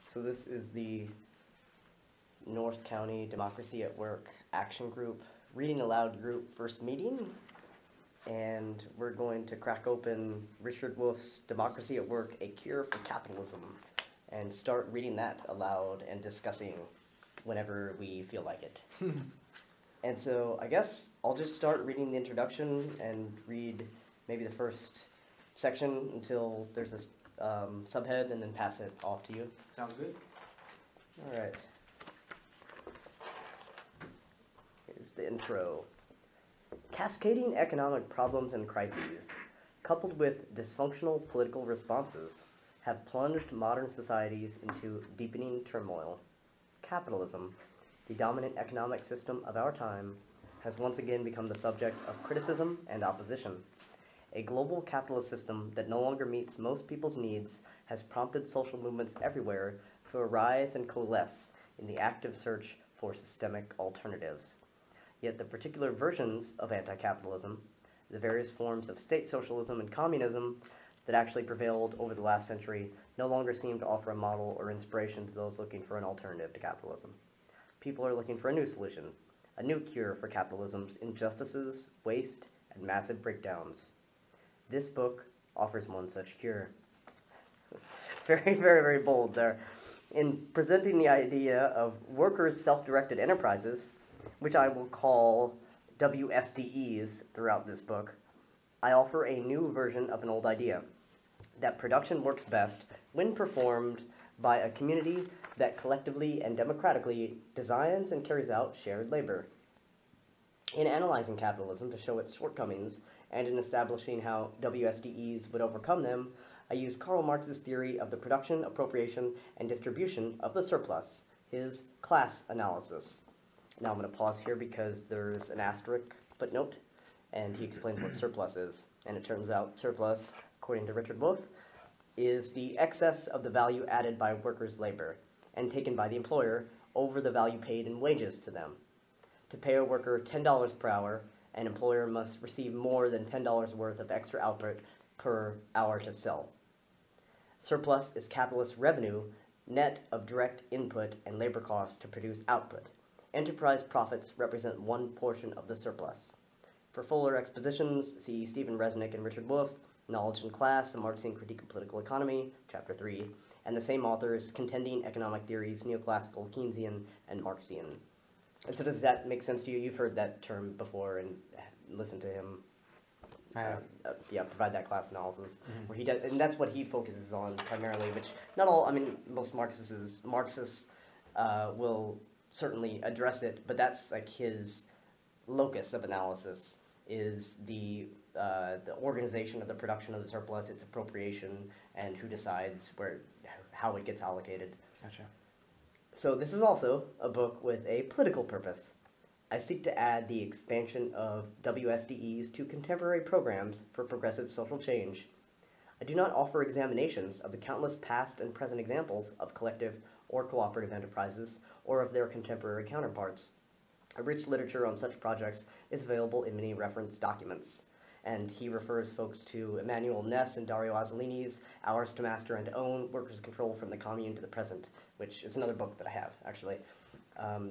So this is the North County Democracy at Work Action Group, Reading Aloud Group first meeting. And we're going to crack open Richard Wolff's Democracy at Work, A Cure for Capitalism, and start reading that aloud and discussing whenever we feel like it. And so I guess I'll just start reading the introduction and read maybe the first section until there's a subhead, and then pass it off to you. Sounds good. All right. Here's the intro. Cascading economic problems and crises, coupled with dysfunctional political responses, have plunged modern societies into deepening turmoil. Capitalism, the dominant economic system of our time, has once again become the subject of criticism and opposition. A global capitalist system that no longer meets most people's needs has prompted social movements everywhere to arise and coalesce in the active search for systemic alternatives. Yet the particular versions of anti-capitalism, the various forms of state socialism and communism that actually prevailed over the last century, no longer seem to offer a model or inspiration to those looking for an alternative to capitalism. People are looking for a new solution, a new cure for capitalism's injustices, waste, and massive breakdowns. This book offers one such cure. Very, very, very bold there. In presenting the idea of workers' self-directed enterprises, which I will call WSDEs throughout this book, I offer a new version of an old idea, that production works best when performed by a community that collectively and democratically designs and carries out shared labor. In analyzing capitalism to show its shortcomings, and in establishing how WSDEs would overcome them, I use Karl Marx's theory of the production, appropriation, and distribution of the surplus, his class analysis. Now I'm going to pause here because there's an asterisk footnote, and he explains what surplus is. And it turns out surplus, according to Richard Wolff, is the excess of the value added by workers' labor and taken by the employer over the value paid in wages to them. To pay a worker $10 per hour, an employer must receive more than $10 worth of extra output per hour to sell. Surplus is capitalist revenue, net of direct input and labor costs to produce output. Enterprise profits represent one portion of the surplus. For fuller expositions, see Stephen Resnick and Richard Wolff, Knowledge and Class, A Marxian Critique of Political Economy, Chapter 3, and the same authors, Contending Economic Theories, Neoclassical, Keynesian, and Marxian. And so does that make sense to you? You've heard that term before and listened to him provide that class analysis, where he does, and that's what he focuses on primarily, which not all, I mean, most Marxists will certainly address it, but that's like his locus of analysis is the organization of the production of the surplus, its appropriation, and who decides how it gets allocated. Gotcha. So this is also a book with a political purpose. I seek to add the expansion of WSDEs to contemporary programs for progressive social change. I do not offer examinations of the countless past and present examples of collective or cooperative enterprises or of their contemporary counterparts. A rich literature on such projects is available in many reference documents, and he refers folks to Emmanuel Ness and Dario Azzolini's Ours to Master and to Own, Workers' Control from the Commune to the Present, which is another book that I have, actually.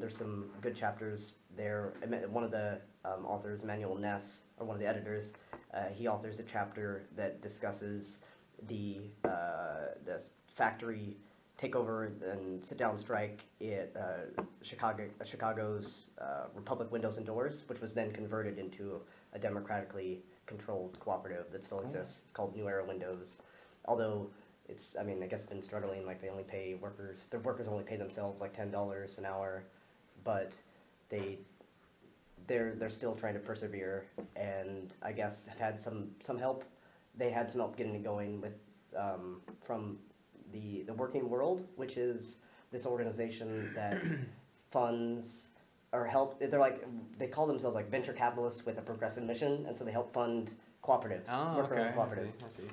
There's some good chapters there. One of the authors, Emmanuel Ness, or one of the editors, he authors a chapter that discusses the factory takeover and sit-down strike at Chicago's Republic Windows and Doors, which was then converted into a democratically controlled cooperative that still exists, called New Era Windows. Although it's, I mean, I guess been struggling, like they only pay workers, their workers only pay themselves like $10 an hour, but they're still trying to persevere, and I guess have had some help. They had some help getting it going with from the Working World, which is this organization that funds or help. They call themselves like venture capitalists with a progressive mission, and so they help fund cooperatives, worker-owned cooperatives. I see.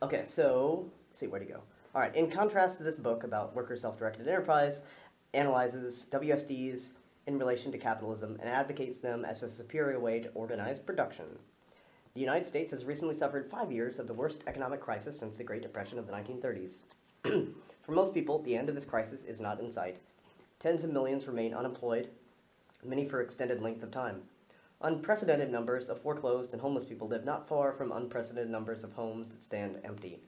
Okay, so let's see, where'd he go? All right, in contrast to this book about worker self-directed enterprise, analyzes WSDs in relation to capitalism and advocates them as a superior way to organize production. The United States has recently suffered 5 years of the worst economic crisis since the Great Depression of the 1930s. For most people, the end of this crisis is not in sight. Tens of millions remain unemployed, many for extended lengths of time. Unprecedented numbers of foreclosed and homeless people live not far from unprecedented numbers of homes that stand empty.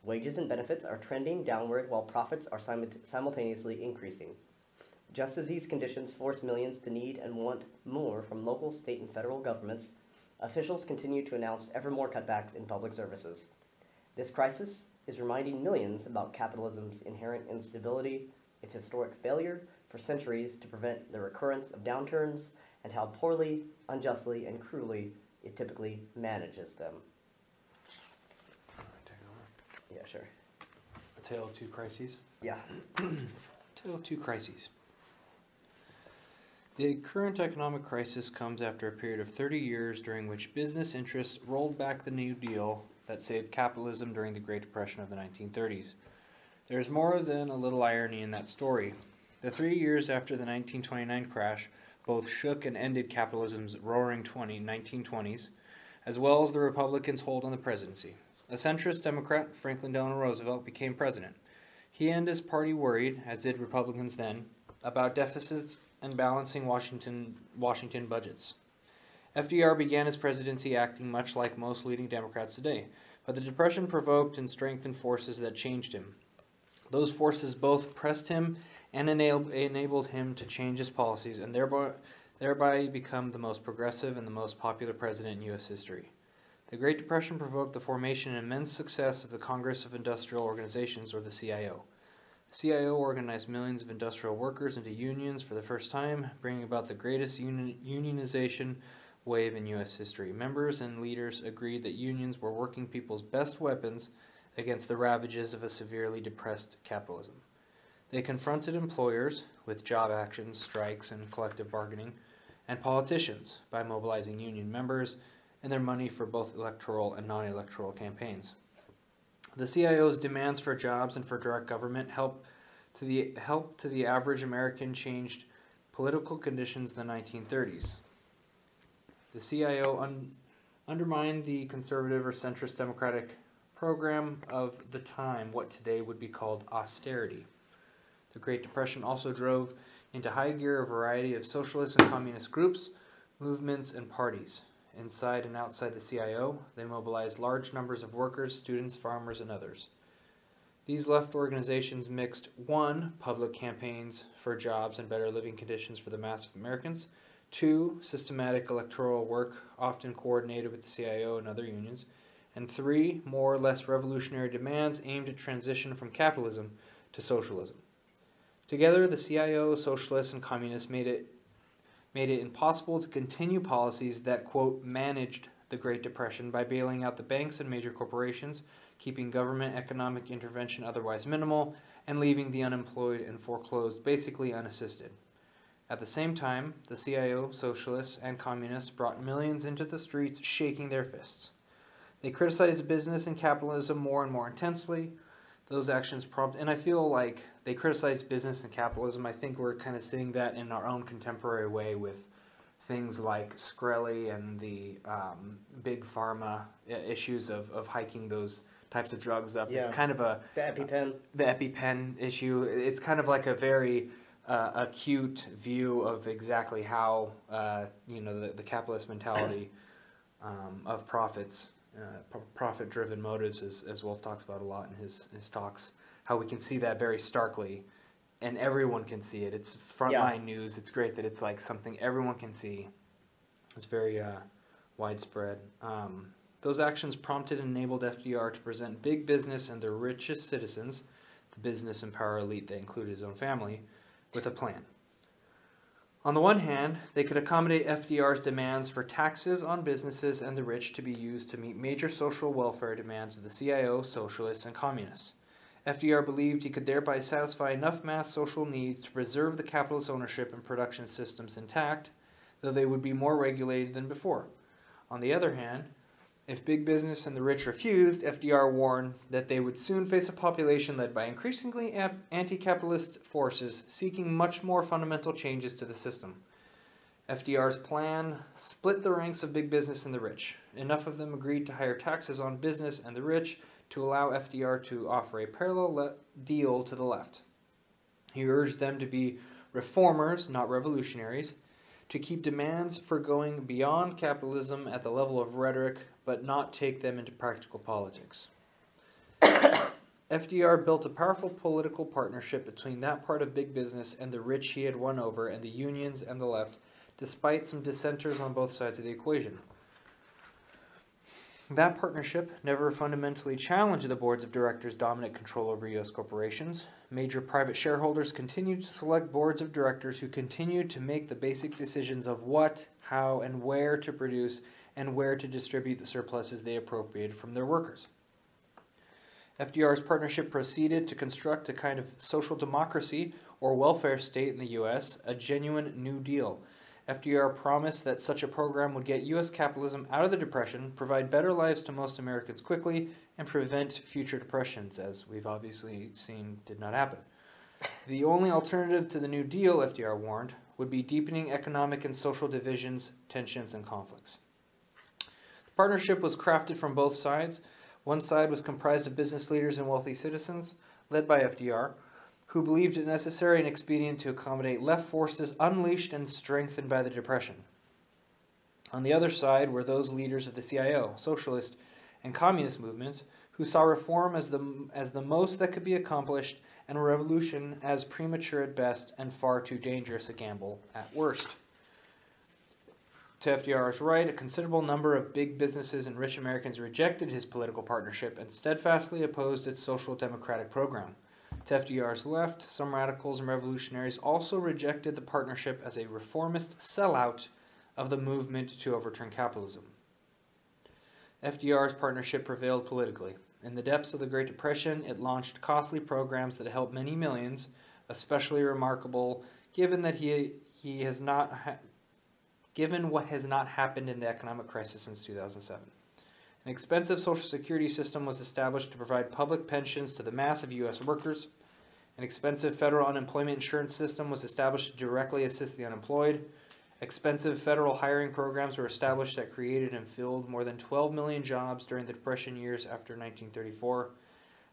Wages and benefits are trending downward while profits are simultaneously increasing. Just as these conditions force millions to need and want more from local, state, and federal governments, officials continue to announce ever more cutbacks in public services. This crisis is reminding millions about capitalism's inherent instability, its historic failure for centuries to prevent the recurrence of downturns, and how poorly, unjustly, and cruelly it typically manages them. Yeah, sure. A Tale of Two Crises? Yeah. Tale of Two Crises. The current economic crisis comes after a period of 30 years during which business interests rolled back the New Deal that saved capitalism during the Great Depression of the 1930s. There is more than a little irony in that story. The 3 years after the 1929 crash both shook and ended capitalism's roaring 1920s, as well as the Republicans' hold on the presidency. A centrist Democrat, Franklin Delano Roosevelt, became president. He and his party worried, as did Republicans then, about deficits and balancing Washington budgets. FDR began his presidency acting much like most leading Democrats today, but the Depression provoked and strengthened forces that changed him. Those forces both pressed him and enabled him to change his policies and thereby become the most progressive and the most popular president in U.S. history. The Great Depression provoked the formation and immense success of the Congress of Industrial Organizations, or the CIO. The CIO organized millions of industrial workers into unions for the first time, bringing about the greatest unionization wave in U.S. history. Members and leaders agreed that unions were working people's best weapons against the ravages of a severely depressed capitalism. They confronted employers with job actions, strikes, and collective bargaining, and politicians by mobilizing union members and their money for both electoral and non-electoral campaigns. The CIO's demands for jobs and for direct government help to the average American changed political conditions in the 1930s. The CIO undermined the conservative or centrist democratic program of the time, what today would be called austerity. The Great Depression also drove into high gear a variety of socialist and communist groups, movements, and parties. Inside and outside the CIO, they mobilized large numbers of workers, students, farmers, and others. These left organizations mixed 1. Public campaigns for jobs and better living conditions for the mass of Americans, 2. Systematic electoral work, often coordinated with the CIO and other unions, and 3. More or less revolutionary demands aimed at transition from capitalism to socialism. Together, the CIO, socialists, and communists made it impossible to continue policies that, quote, managed the Great Depression by bailing out the banks and major corporations, keeping government economic intervention otherwise minimal, and leaving the unemployed and foreclosed basically unassisted. At the same time, the CIO, socialists, and communists brought millions into the streets shaking their fists. They criticized business and capitalism more and more intensely. Those actions and I feel like they criticize business and capitalism. I think we're kind of seeing that in our own contemporary way with things like Shkreli and the big pharma issues of hiking those types of drugs up. Yeah. It's kind of The EpiPen. the EpiPen issue. It's kind of like a very acute view of exactly how the capitalist mentality of profits. Profit-driven motives, as Wolff talks about a lot in his talks, how we can see that very starkly, and everyone can see it. It's frontline news. It's great that it's like something everyone can see. It's very widespread. Those actions prompted and enabled FDR to present big business and the richest citizens, the business and power elite that included his own family, with a plan. On the one hand, they could accommodate FDR's demands for taxes on businesses and the rich to be used to meet major social welfare demands of the CIO, socialists, and communists. FDR believed he could thereby satisfy enough mass social needs to preserve the capitalist ownership and production systems intact, though they would be more regulated than before. On the other hand, if big business and the rich refused, FDR warned that they would soon face a population led by increasingly anti-capitalist forces seeking much more fundamental changes to the system. FDR's plan split the ranks of big business and the rich. Enough of them agreed to higher taxes on business and the rich to allow FDR to offer a parallel deal to the left. He urged them to be reformers, not revolutionaries, to keep demands for going beyond capitalism at the level of rhetoric, but not take them into practical politics. FDR built a powerful political partnership between that part of big business and the rich he had won over, and the unions and the left, despite some dissenters on both sides of the equation. That partnership never fundamentally challenged the boards of directors' dominant control over U.S. corporations. Major private shareholders continued to select boards of directors who continued to make the basic decisions of what, how, and where to produce and where to distribute the surpluses they appropriated from their workers. FDR's partnership proceeded to construct a kind of social democracy or welfare state in the U.S., a genuine New Deal. FDR promised that such a program would get U.S. capitalism out of the Depression, provide better lives to most Americans quickly, and prevent future depressions, as we've obviously seen did not happen. The only alternative to the New Deal, FDR warned, would be deepening economic and social divisions, tensions, and conflicts. The partnership was crafted from both sides. One side was comprised of business leaders and wealthy citizens, led by FDR, who believed it necessary and expedient to accommodate left forces unleashed and strengthened by the Depression. On the other side were those leaders of the CIO, socialist, and communist movements who saw reform as the most that could be accomplished and revolution as premature at best and far too dangerous a gamble at worst. To FDR's right, a considerable number of big businesses and rich Americans rejected his political partnership and steadfastly opposed its social democratic program. To FDR's left, some radicals and revolutionaries also rejected the partnership as a reformist sellout of the movement to overturn capitalism. FDR's partnership prevailed politically. In the depths of the Great Depression, it launched costly programs that helped many millions, especially remarkable given that given what has not happened in the economic crisis since 2007. An expensive Social Security system was established to provide public pensions to the mass of U.S. workers. An expensive federal unemployment insurance system was established to directly assist the unemployed. Expensive federal hiring programs were established that created and filled more than 12 million jobs during the Depression years after 1934.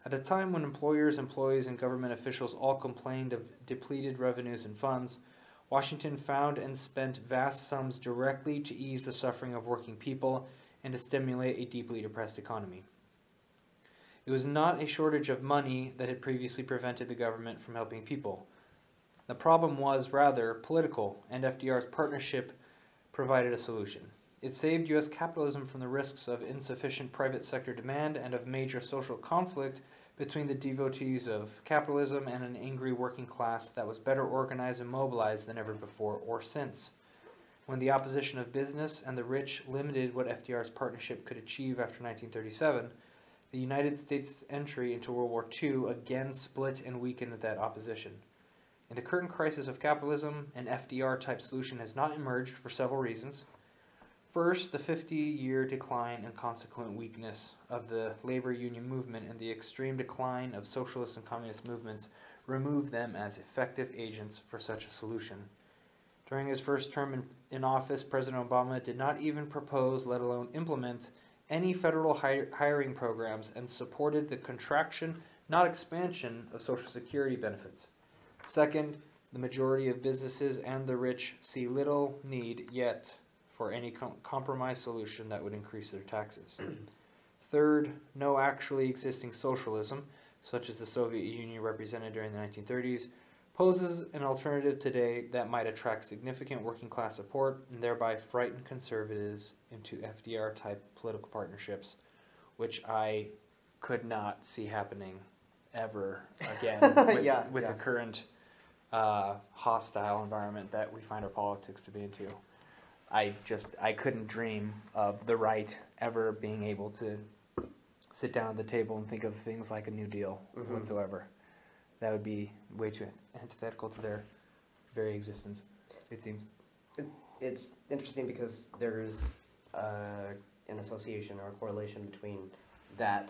At a time when employers, employees, and government officials all complained of depleted revenues and funds, Washington found and spent vast sums directly to ease the suffering of working people and to stimulate a deeply depressed economy. It was not a shortage of money that had previously prevented the government from helping people. The problem was, rather, political, and FDR's partnership provided a solution. It saved U.S. capitalism from the risks of insufficient private sector demand and of major social conflict between the devotees of capitalism and an angry working class that was better organized and mobilized than ever before or since. When the opposition of business and the rich limited what FDR's partnership could achieve after 1937, the United States' entry into World War II again split and weakened that opposition. In the current crisis of capitalism, an FDR-type solution has not emerged for several reasons. First, the 50-year decline and consequent weakness of the labor union movement and the extreme decline of socialist and communist movements removed them as effective agents for such a solution. During his first term in office, President Obama did not even propose, let alone implement, any federal hiring programs and supported the contraction, not expansion, of Social Security benefits. Second, the majority of businesses and the rich see little need yet for any compromise solution that would increase their taxes. Third, no actually existing socialism, such as the Soviet Union represented during the 1930s, poses an alternative today that might attract significant working class support and thereby frighten conservatives into FDR-type political partnerships, which I could not see happening ever again with the current hostile environment that we find our politics to be into. I couldn't dream of the right ever being able to sit down at the table and think of things like a New Deal whatsoever. That would be way too antithetical to their very existence, it seems. It's interesting because there's an association or a correlation between that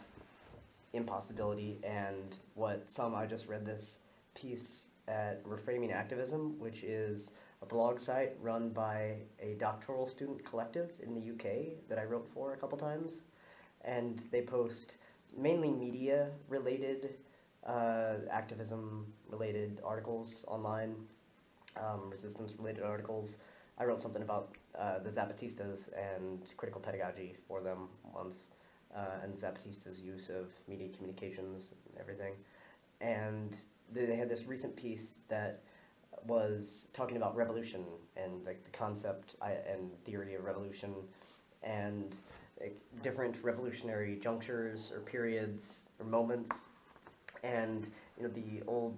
impossibility and what I just read this piece at Reframing Activism, which is a blog site run by a doctoral student collective in the UK that I wrote for a couple times. And they post mainly media-related, activism-related articles online, resistance-related articles. I wrote something about the Zapatistas and critical pedagogy for them once, and Zapatista's use of media communications and everything. And they had this recent piece that was talking about revolution and like the concept and theory of revolution and like, different revolutionary junctures or periods or moments, and the old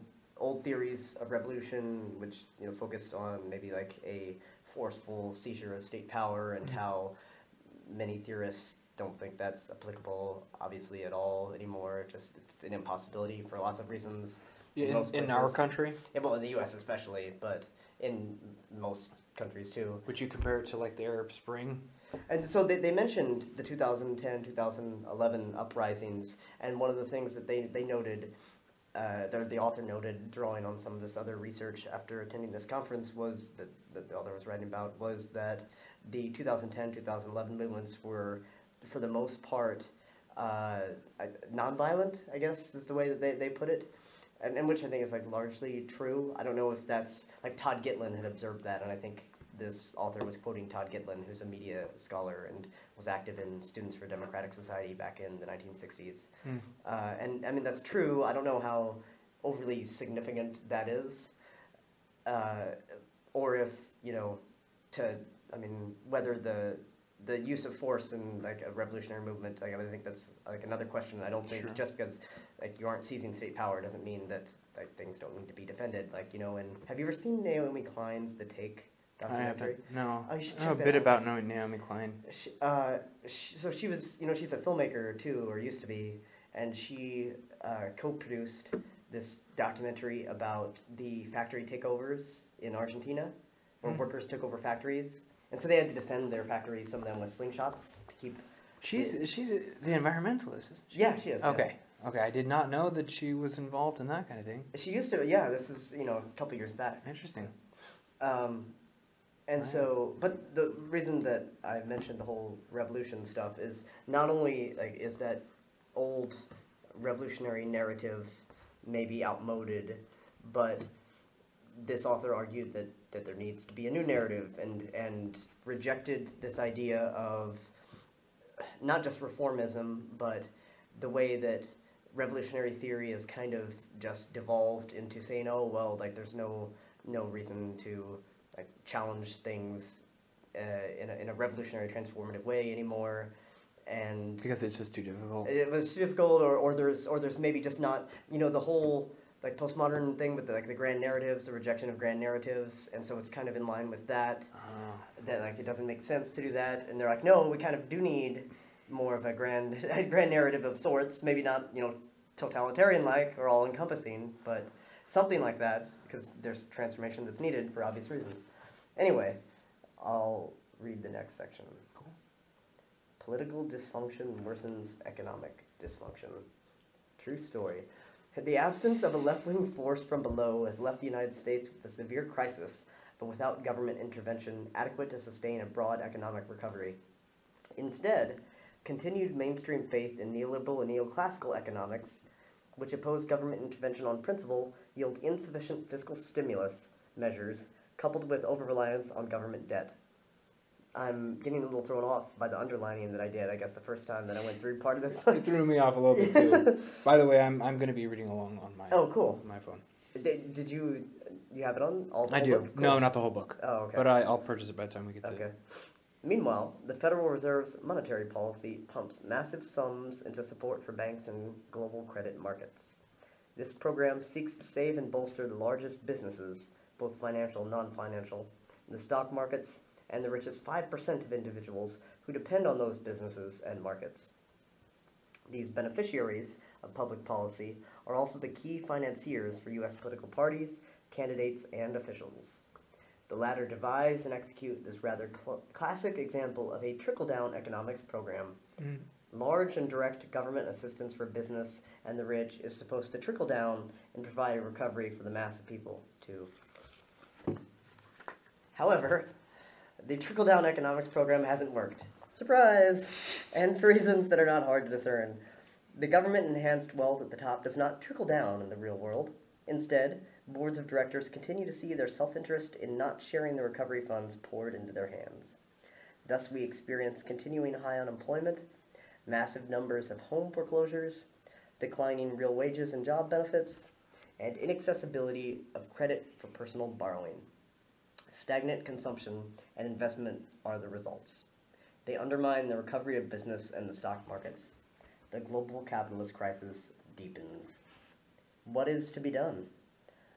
theories of revolution, which focused on maybe like a forceful seizure of state power, and how many theorists don't think that's applicable, obviously, at all anymore. Just it's an impossibility for lots of reasons. In our country? Yeah, well, in the U.S. especially, but in most countries too. Would you compare it to like the Arab Spring? And so they mentioned the 2010, 2011 uprisings, and one of the things that they noted, the author noted, drawing on some of this other research after attending this conference, was that the author was writing about, was that the 2010, 2011 movements were, for the most part, nonviolent, I guess is the way that they put it. And which I think is like largely true. I don't know if that's, like Todd Gitlin had observed that, and I think this author was quoting Todd Gitlin, who's a media scholar and was active in Students for Democratic Society back in the 1960s. And I mean, that's true. I don't know how overly significant that is, or if, whether the use of force in like a revolutionary movement, like, I think that's like another question. I don't think just because like you aren't seizing state power doesn't mean that like things don't need to be defended. Like, and have you ever seen Naomi Klein's The Take documentary? No. Oh, you should I know a check bit that out. about Naomi Klein. So she was, she's a filmmaker too, or used to be, and she co-produced this documentary about the factory takeovers in Argentina, where workers took over factories. And so they had to defend their factories, some of them with slingshots, to keep... She's the environmentalist, isn't she? Yeah, she is. Okay. Yeah. Okay, I did not know that she was involved in that kind of thing. She used to, yeah, this was, a couple years back. Interesting. And so, but the reason that I mentioned the whole revolution stuff is not only, like, is that old revolutionary narrative maybe outmoded, but this author argued that there needs to be a new narrative, and rejected this idea of not just reformism, but the way that revolutionary theory is kind of just devolved into saying, oh, well, like there's no reason to like challenge things in a revolutionary transformative way anymore, and because it's just too difficult. It was too difficult, or there's maybe just not the whole like postmodern thing with the grand narratives, the rejection of grand narratives, and so it's kind of in line with that. That like it doesn't make sense to do that, and they're like, no, we kind of do need more of a grand narrative of sorts, maybe not totalitarian-like or all-encompassing, but something like that, because there's transformation that's needed for obvious reasons. Anyway, I'll read the next section. Cool. Political dysfunction worsens economic dysfunction. True story. The absence of a left-wing force from below has left the United States with a severe crisis, but without government intervention adequate to sustain a broad economic recovery. Instead, continued mainstream faith in neoliberal and neoclassical economics, which oppose government intervention on principle, yield insufficient fiscal stimulus measures, coupled with over-reliance on government debt. I'm getting a little thrown off by the underlining that I did, I guess, the first time that I went through part of this book. It threw me off a little bit, too. By the way, I'm going to be reading along on my my phone. Did you have it on all the I whole do. book? Cool. No, not the whole book. Oh, okay. But I'll purchase it by the time we get to Okay. it. Meanwhile, the Federal Reserve's monetary policy pumps massive sums into support for banks and global credit markets. This program seeks to save and bolster the largest businesses, both financial and non-financial, the stock markets, and the richest 5% of individuals who depend on those businesses and markets. These beneficiaries of public policy are also the key financiers for U.S. political parties, candidates, and officials. The latter devise and execute this rather classic example of a trickle-down economics program. Large and direct government assistance for business and the rich is supposed to trickle down and provide a recovery for the mass of people, too. However, the trickle-down economics program hasn't worked. Surprise! And for reasons that are not hard to discern. The government-enhanced wealth at the top does not trickle down in the real world. Instead, boards of directors continue to see their self-interest in not sharing the recovery funds poured into their hands. Thus, we experience continuing high unemployment, massive numbers of home foreclosures, declining real wages and job benefits, and inaccessibility of credit for personal borrowing. Stagnant consumption and investment are the results. They undermine the recovery of business and the stock markets. The global capitalist crisis deepens. What is to be done?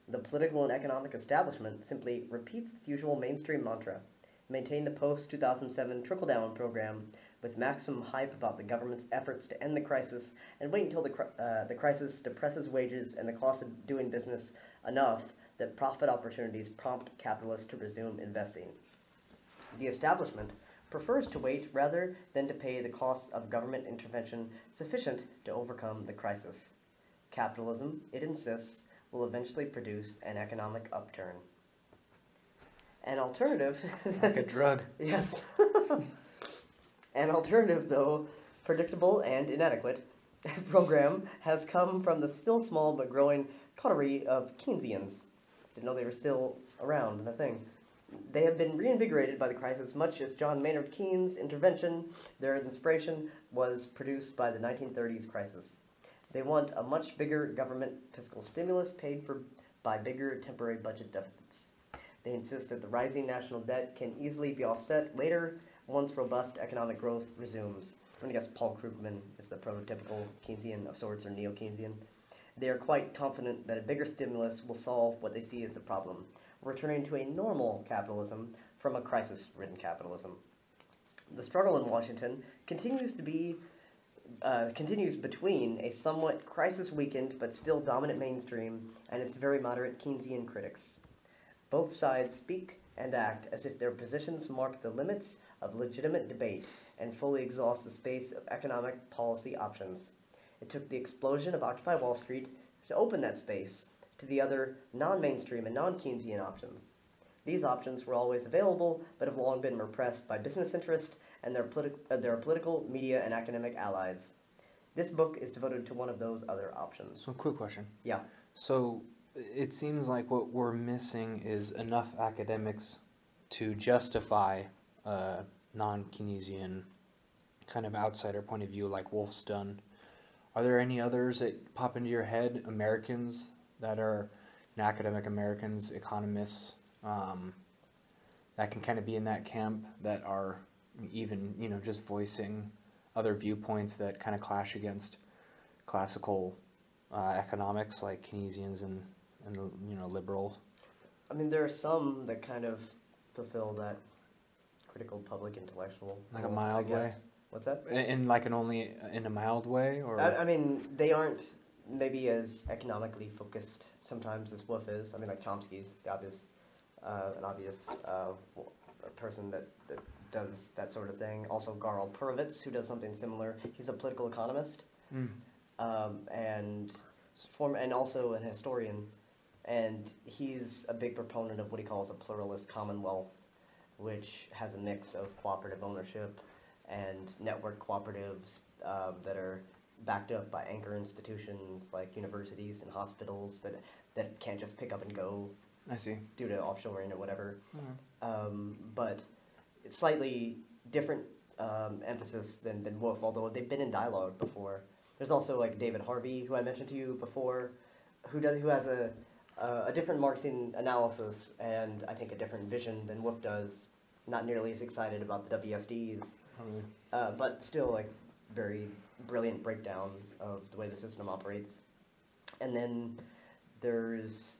The political and economic establishment simply repeats its usual mainstream mantra: maintain the post-2007 trickle-down program with maximum hype about the government's efforts to end the crisis, and wait until the crisis depresses wages and the cost of doing business enough that profit opportunities prompt capitalists to resume investing. The establishment prefers to wait rather than to pay the costs of government intervention sufficient to overcome the crisis. Capitalism, it insists, will eventually produce an economic upturn. An alternative... Like a drug. Yes. An alternative, though predictable and inadequate, program has come from the still small but growing coterie of Keynesians. Didn't know they were still around and a thing. They have been reinvigorated by the crisis, much as John Maynard Keynes' intervention, their inspiration, was produced by the 1930s crisis. They want a much bigger government fiscal stimulus paid for by bigger temporary budget deficits. They insist that the rising national debt can easily be offset later once robust economic growth resumes. I'm going to guess Paul Krugman is the prototypical Keynesian of sorts, or neo-Keynesian. They are quite confident that a bigger stimulus will solve what they see as the problem, returning to a normal capitalism from a crisis-ridden capitalism. The struggle in Washington continues between a somewhat crisis-weakened but still dominant mainstream and its very moderate Keynesian critics. Both sides speak and act as if their positions mark the limits of legitimate debate and fully exhaust the space of economic policy options. It took the explosion of Occupy Wall Street to open that space to the other non-mainstream and non-Keynesian options. These options were always available, but have long been repressed by business interest and their political, media, and academic allies. This book is devoted to one of those other options. So, quick question. Yeah. So, it seems like what we're missing is enough academics to justify a non-Keynesian kind of outsider point of view like Wolff's done. Are there any others that pop into your head, Americans that are academic Americans, economists, that can kind of be in that camp, that are even, just voicing other viewpoints that kind of clash against classical economics, like Keynesians and liberal? I mean, there are some that kind of fulfill that critical public intellectual Like a mild way? What's that? In like only in a mild way, or? I mean, they aren't maybe as economically focused sometimes as Wolff is. I mean, like Chomsky's an obvious person that does that sort of thing. Also, Karl Purvitz, who does something similar. He's a political economist, and also an historian. And he's a big proponent of what he calls a pluralist commonwealth, which has a mix of cooperative ownership and network cooperatives that are backed up by anchor institutions like universities and hospitals that can't just pick up and go. I see. Due to offshoring or whatever. But it's slightly different emphasis than Wolff, although they've been in dialogue before. There's also like David Harvey, who I mentioned to you before, who has a different Marxian analysis and I think a different vision than Wolff does. Not nearly as excited about the WSDs, but still like very brilliant breakdown of the way the system operates. And then there's,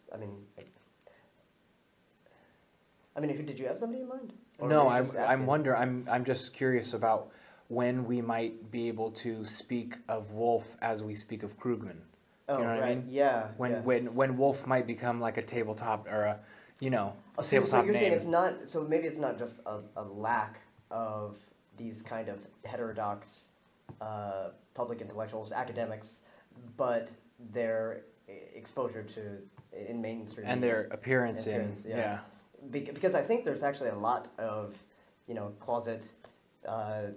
did you have somebody in mind? Or no, were you just asking? I'm just curious about when we might be able to speak of Wolff as we speak of Krugman. Oh, you know what right. I mean? Yeah. When Wolff might become like a tabletop or a So tabletop you're name. saying it's not, so maybe it's not just a lack of these kind of heterodox public intellectuals, academics, but their exposure in mainstream and media. their appearance in, yeah. Because I think there's actually a lot of, closet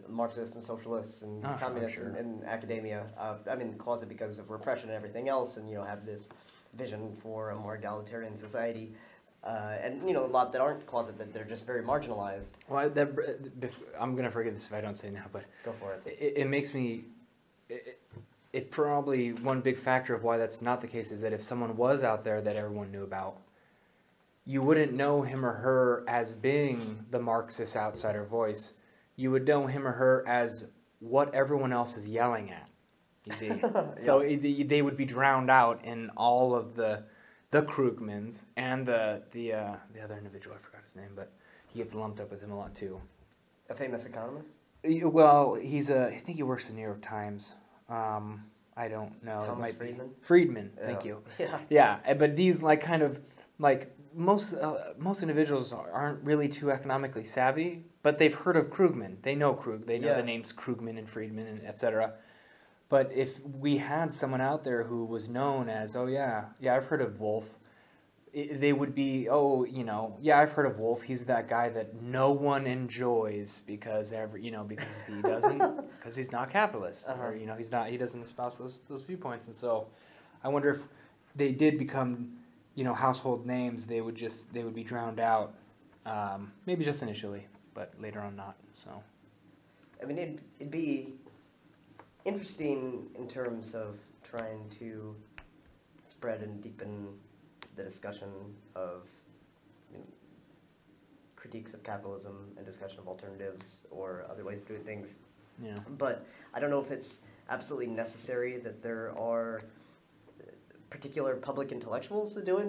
Marxists and socialists and Oh, communists sure. and academia. I mean, closet because of repression and everything else, and have this vision for a more egalitarian society. And a lot that aren't closet, that they're just very marginalized. Well, I'm gonna forget this if I don't say it now, but Go for it. it makes me. It probably one big factor of why that's not the case is that if someone was out there that everyone knew about, you wouldn't know him or her as being the Marxist outsider voice. You would know him or her as what everyone else is yelling at. You see, so they would be drowned out in all of the Krugmans and the other individual. I forgot his name, but he gets lumped up with him a lot too. A famous economist? Well, I think he works for the New York Times. I don't know. Thomas Friedman? Friedman, thank you. Yeah. Yeah, but these most individuals aren't really too economically savvy, but they've heard of Krugman. They know Krug. They know the names Krugman and Friedman and etc. But if we had someone out there who was known as, oh yeah, I've heard of Wolff, they would be, I've heard of Wolff. He's that guy that no one enjoys because he doesn't, because he's not capitalist, or he doesn't espouse those viewpoints. And so, I wonder if they did become, household names, they would be drowned out, maybe just initially, but later on not. So, I mean, it'd be interesting in terms of trying to spread and deepen the discussion of critiques of capitalism and discussion of alternatives or other ways of doing things. Yeah. But I don't know if it's absolutely necessary that there are particular public intellectuals that do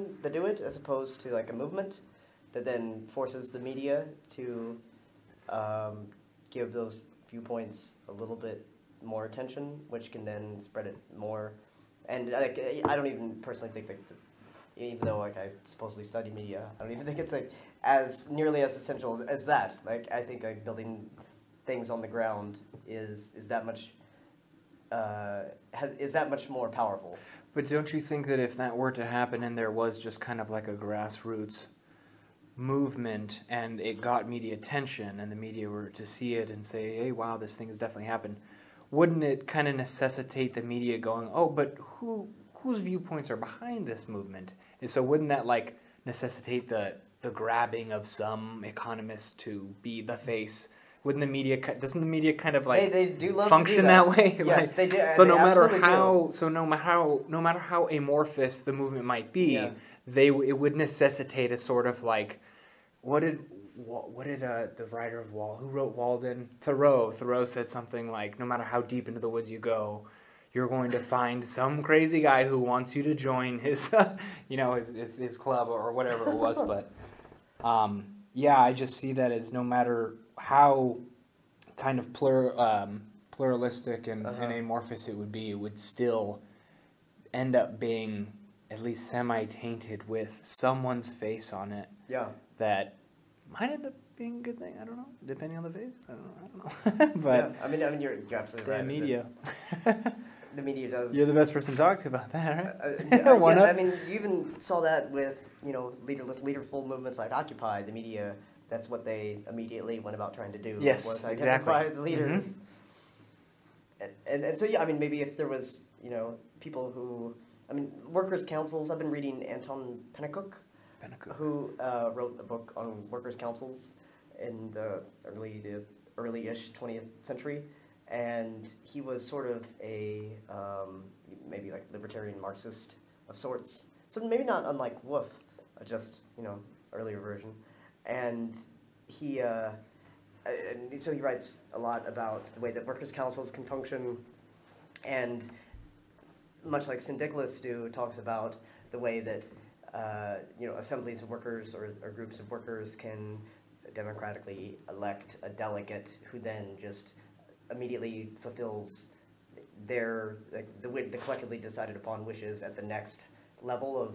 it, as opposed to like a movement that then forces the media to give those viewpoints a little bit more attention, which can then spread it more. And I don't even personally think that, even though I supposedly study media, I don't even think it's as nearly as essential as that. I think building things on the ground is that much more powerful. But don't you think that if that were to happen and there was just kind of like a grassroots movement and it got media attention and the media were to see it and say, hey, wow, this thing has definitely happened, wouldn't it kind of necessitate the media going, oh, but whose viewpoints are behind this movement? And so wouldn't that necessitate the grabbing of some economist to be the face? Doesn't the media kind of they do love function to do that way? Yes, they do. So they no matter how how amorphous the movement might be, it would necessitate a sort of what did the writer of who wrote Walden? Thoreau said something like, no matter how deep into the woods you go, you're going to find some crazy guy who wants you to join his his club or whatever it was. But I just see that as no matter how kind of pluralistic and amorphous it would be, it would still end up being at least semi-tainted with someone's face on it. Yeah. That might end up being a good thing. I don't know, depending on the face. I don't know. But I mean, you're absolutely right. The media. The media does. You're the best person to talk to about that, right? I mean, you even saw that with leaderful movements like Occupy. The media, that's what they immediately went about trying to do. Yes, was exactly. identify the leaders. Mm-hmm. And so I mean, maybe if there was people who, workers' councils. I've been reading Anton Pennecook, who wrote a book on workers' councils in the early-ish 20th century. And he was sort of a maybe libertarian Marxist of sorts. So maybe not unlike Wolff, just earlier version. And he so he writes a lot about the way that workers' councils can function, and much like syndicalists do, talks about the way that assemblies of workers or groups of workers can democratically elect a delegate who then just immediately fulfills their the collectively decided upon wishes at the next level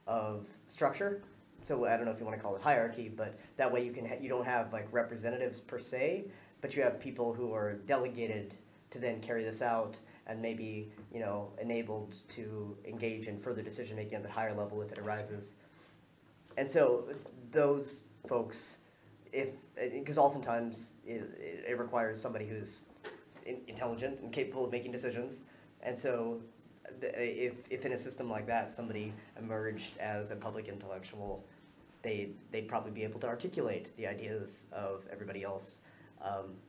of structure. So I don't know if you want to call it hierarchy, but that way you don't have representatives per se, but you have people who are delegated to then carry this out and maybe enabled to engage in further decision making at the higher level if it arises. And so those folks, because oftentimes it requires somebody who's intelligent and capable of making decisions, and so if in a system like that somebody emerged as a public intellectual, they'd probably be able to articulate the ideas of everybody else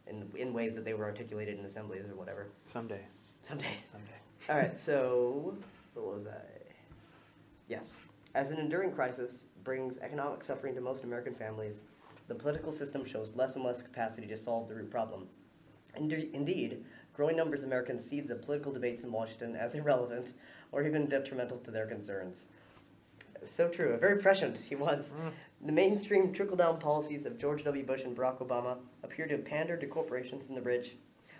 in ways that they were articulated in assemblies or whatever. Someday. Someday. All right, so what was I? Yes. As an enduring crisis brings economic suffering to most American families, the political system shows less and less capacity to solve the root problem. Indeed, growing numbers of Americans see the political debates in Washington as irrelevant or even detrimental to their concerns. So true. Very prescient he was. The mainstream trickle-down policies of George W. Bush and Barack Obama appear to pander to corporations in the rich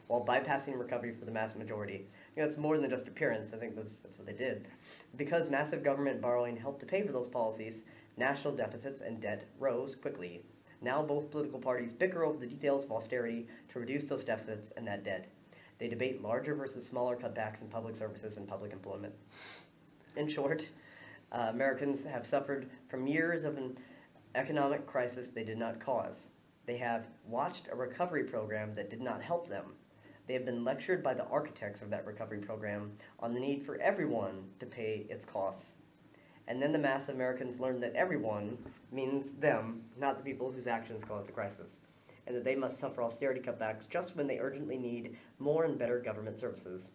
while bypassing recovery for the mass majority. You know, it's more than just appearance. I think that's what they did. Because massive government borrowing helped to pay for those policies, national deficits and debt rose quickly. Now both political parties bicker over the details of austerity to reduce those deficits and that debt. They debate larger versus smaller cutbacks in public services and public employment. In short, Americans have suffered from years of an economic crisis they did not cause. They have watched a recovery program that did not help them. They have been lectured by the architects of that recovery program on the need for everyone to pay its costs. And then the mass of Americans learned that everyone means them, not the people whose actions caused the crisis, and that they must suffer austerity cutbacks just when they urgently need more and better government services.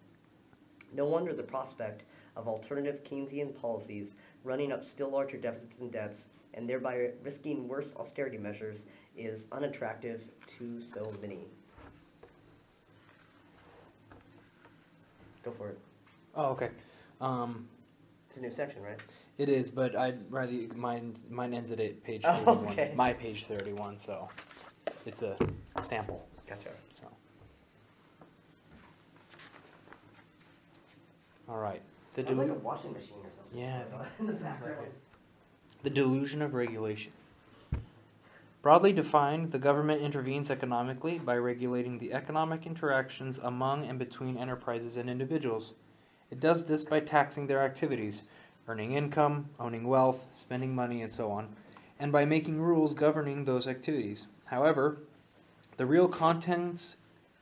No wonder the prospect of alternative Keynesian policies running up still larger deficits and debts and thereby risking worse austerity measures is unattractive to so many. Go for it. Oh, okay. It's a new section, right? It is, but I'd rather mine ends at page 31. Oh, okay. My page 31, so it's a sample. Gotcha. So, all right. Sounds like a washing machine or something. Yeah. In the background. The delusion of regulation. Broadly defined, the government intervenes economically by regulating the economic interactions among and between enterprises and individuals. It does this by taxing their activities, earning income, owning wealth, spending money, and so on, and by making rules governing those activities. However, the real contents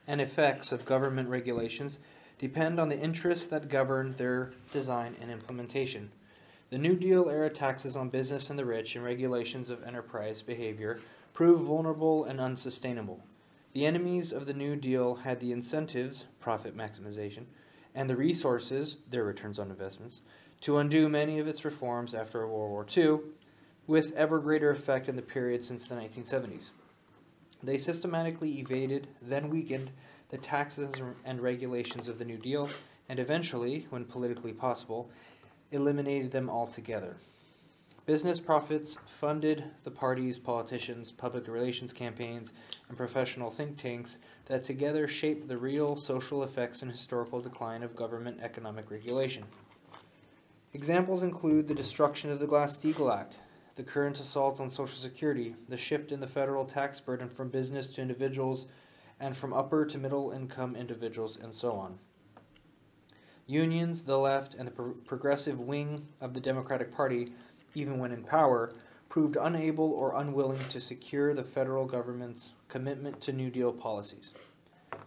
and effects of government regulations depend on the interests that govern their design and implementation. The New Deal era taxes on business and the rich and regulations of enterprise behavior prove vulnerable and unsustainable. The enemies of the New Deal had the incentives, profit maximization, and the resources, their returns on investments, to undo many of its reforms after World War II, with ever greater effect in the period since the 1970s. They systematically evaded, then weakened, the taxes and regulations of the New Deal, and eventually, when politically possible, eliminated them altogether. Business profits funded the parties, politicians, public relations campaigns, and professional think tanks that together shaped the real social effects and historical decline of government economic regulation. Examples include the destruction of the Glass-Steagall Act, the current assault on Social Security, the shift in the federal tax burden from business to individuals, and from upper to middle income individuals, and so on. Unions, the left, and the progressive wing of the Democratic Party, even when in power, proved unable or unwilling to secure the federal government's commitment to New Deal policies.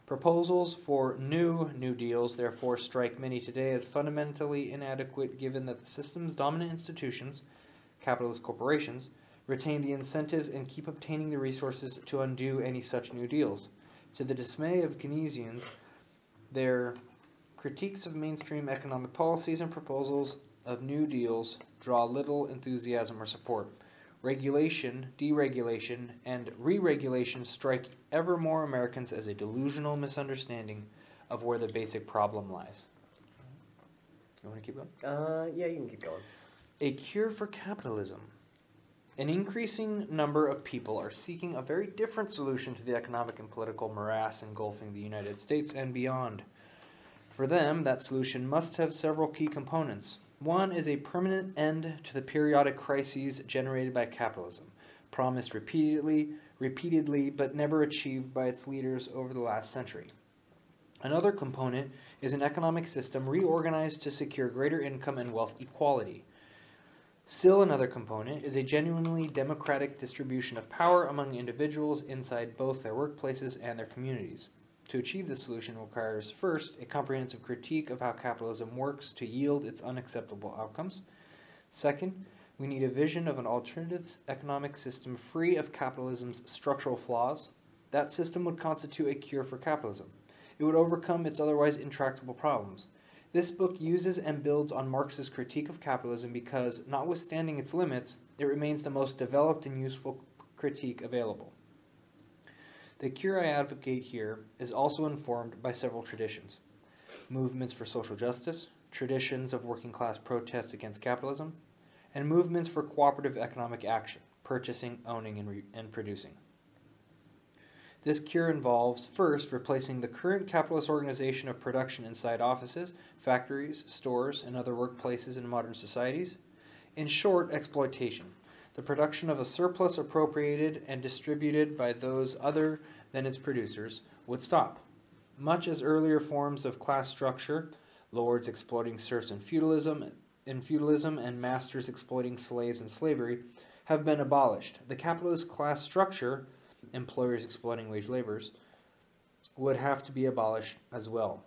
Proposals for new New Deals therefore strike many today as fundamentally inadequate given that the system's dominant institutions, capitalist corporations, retain the incentives and keep obtaining the resources to undo any such New Deals. To the dismay of Keynesians, their critiques of mainstream economic policies and proposals of New Deals draw little enthusiasm or support. Regulation, deregulation, and re-regulation strike ever more Americans as a delusional misunderstanding of where the basic problem lies. You want to keep going? Yeah, you can keep going. A cure for capitalism. An increasing number of people are seeking a very different solution to the economic and political morass engulfing the United States and beyond. For them, that solution must have several key components. One is a permanent end to the periodic crises generated by capitalism, promised repeatedly, but never achieved by its leaders over the last century. Another component is an economic system reorganized to secure greater income and wealth equality. Still another component is a genuinely democratic distribution of power among individuals inside both their workplaces and their communities. To achieve this solution requires, first, a comprehensive critique of how capitalism works to yield its unacceptable outcomes. Second, we need a vision of an alternative economic system free of capitalism's structural flaws. That system would constitute a cure for capitalism. It would overcome its otherwise intractable problems. This book uses and builds on Marx's critique of capitalism because, notwithstanding its limits, it remains the most developed and useful critique available. The cure I advocate here is also informed by several traditions: movements for social justice, traditions of working class protest against capitalism, and movements for cooperative economic action, purchasing, owning, and producing. This cure involves, first, replacing the current capitalist organization of production inside offices, factories, stores, and other workplaces in modern societies. In short, exploitation, the production of a surplus appropriated and distributed by those other than its producers, would stop. Much as earlier forms of class structure, lords exploiting serfs in feudalism and masters exploiting slaves in slavery, have been abolished, the capitalist class structure, employers exploiting wage laborers, would have to be abolished as well.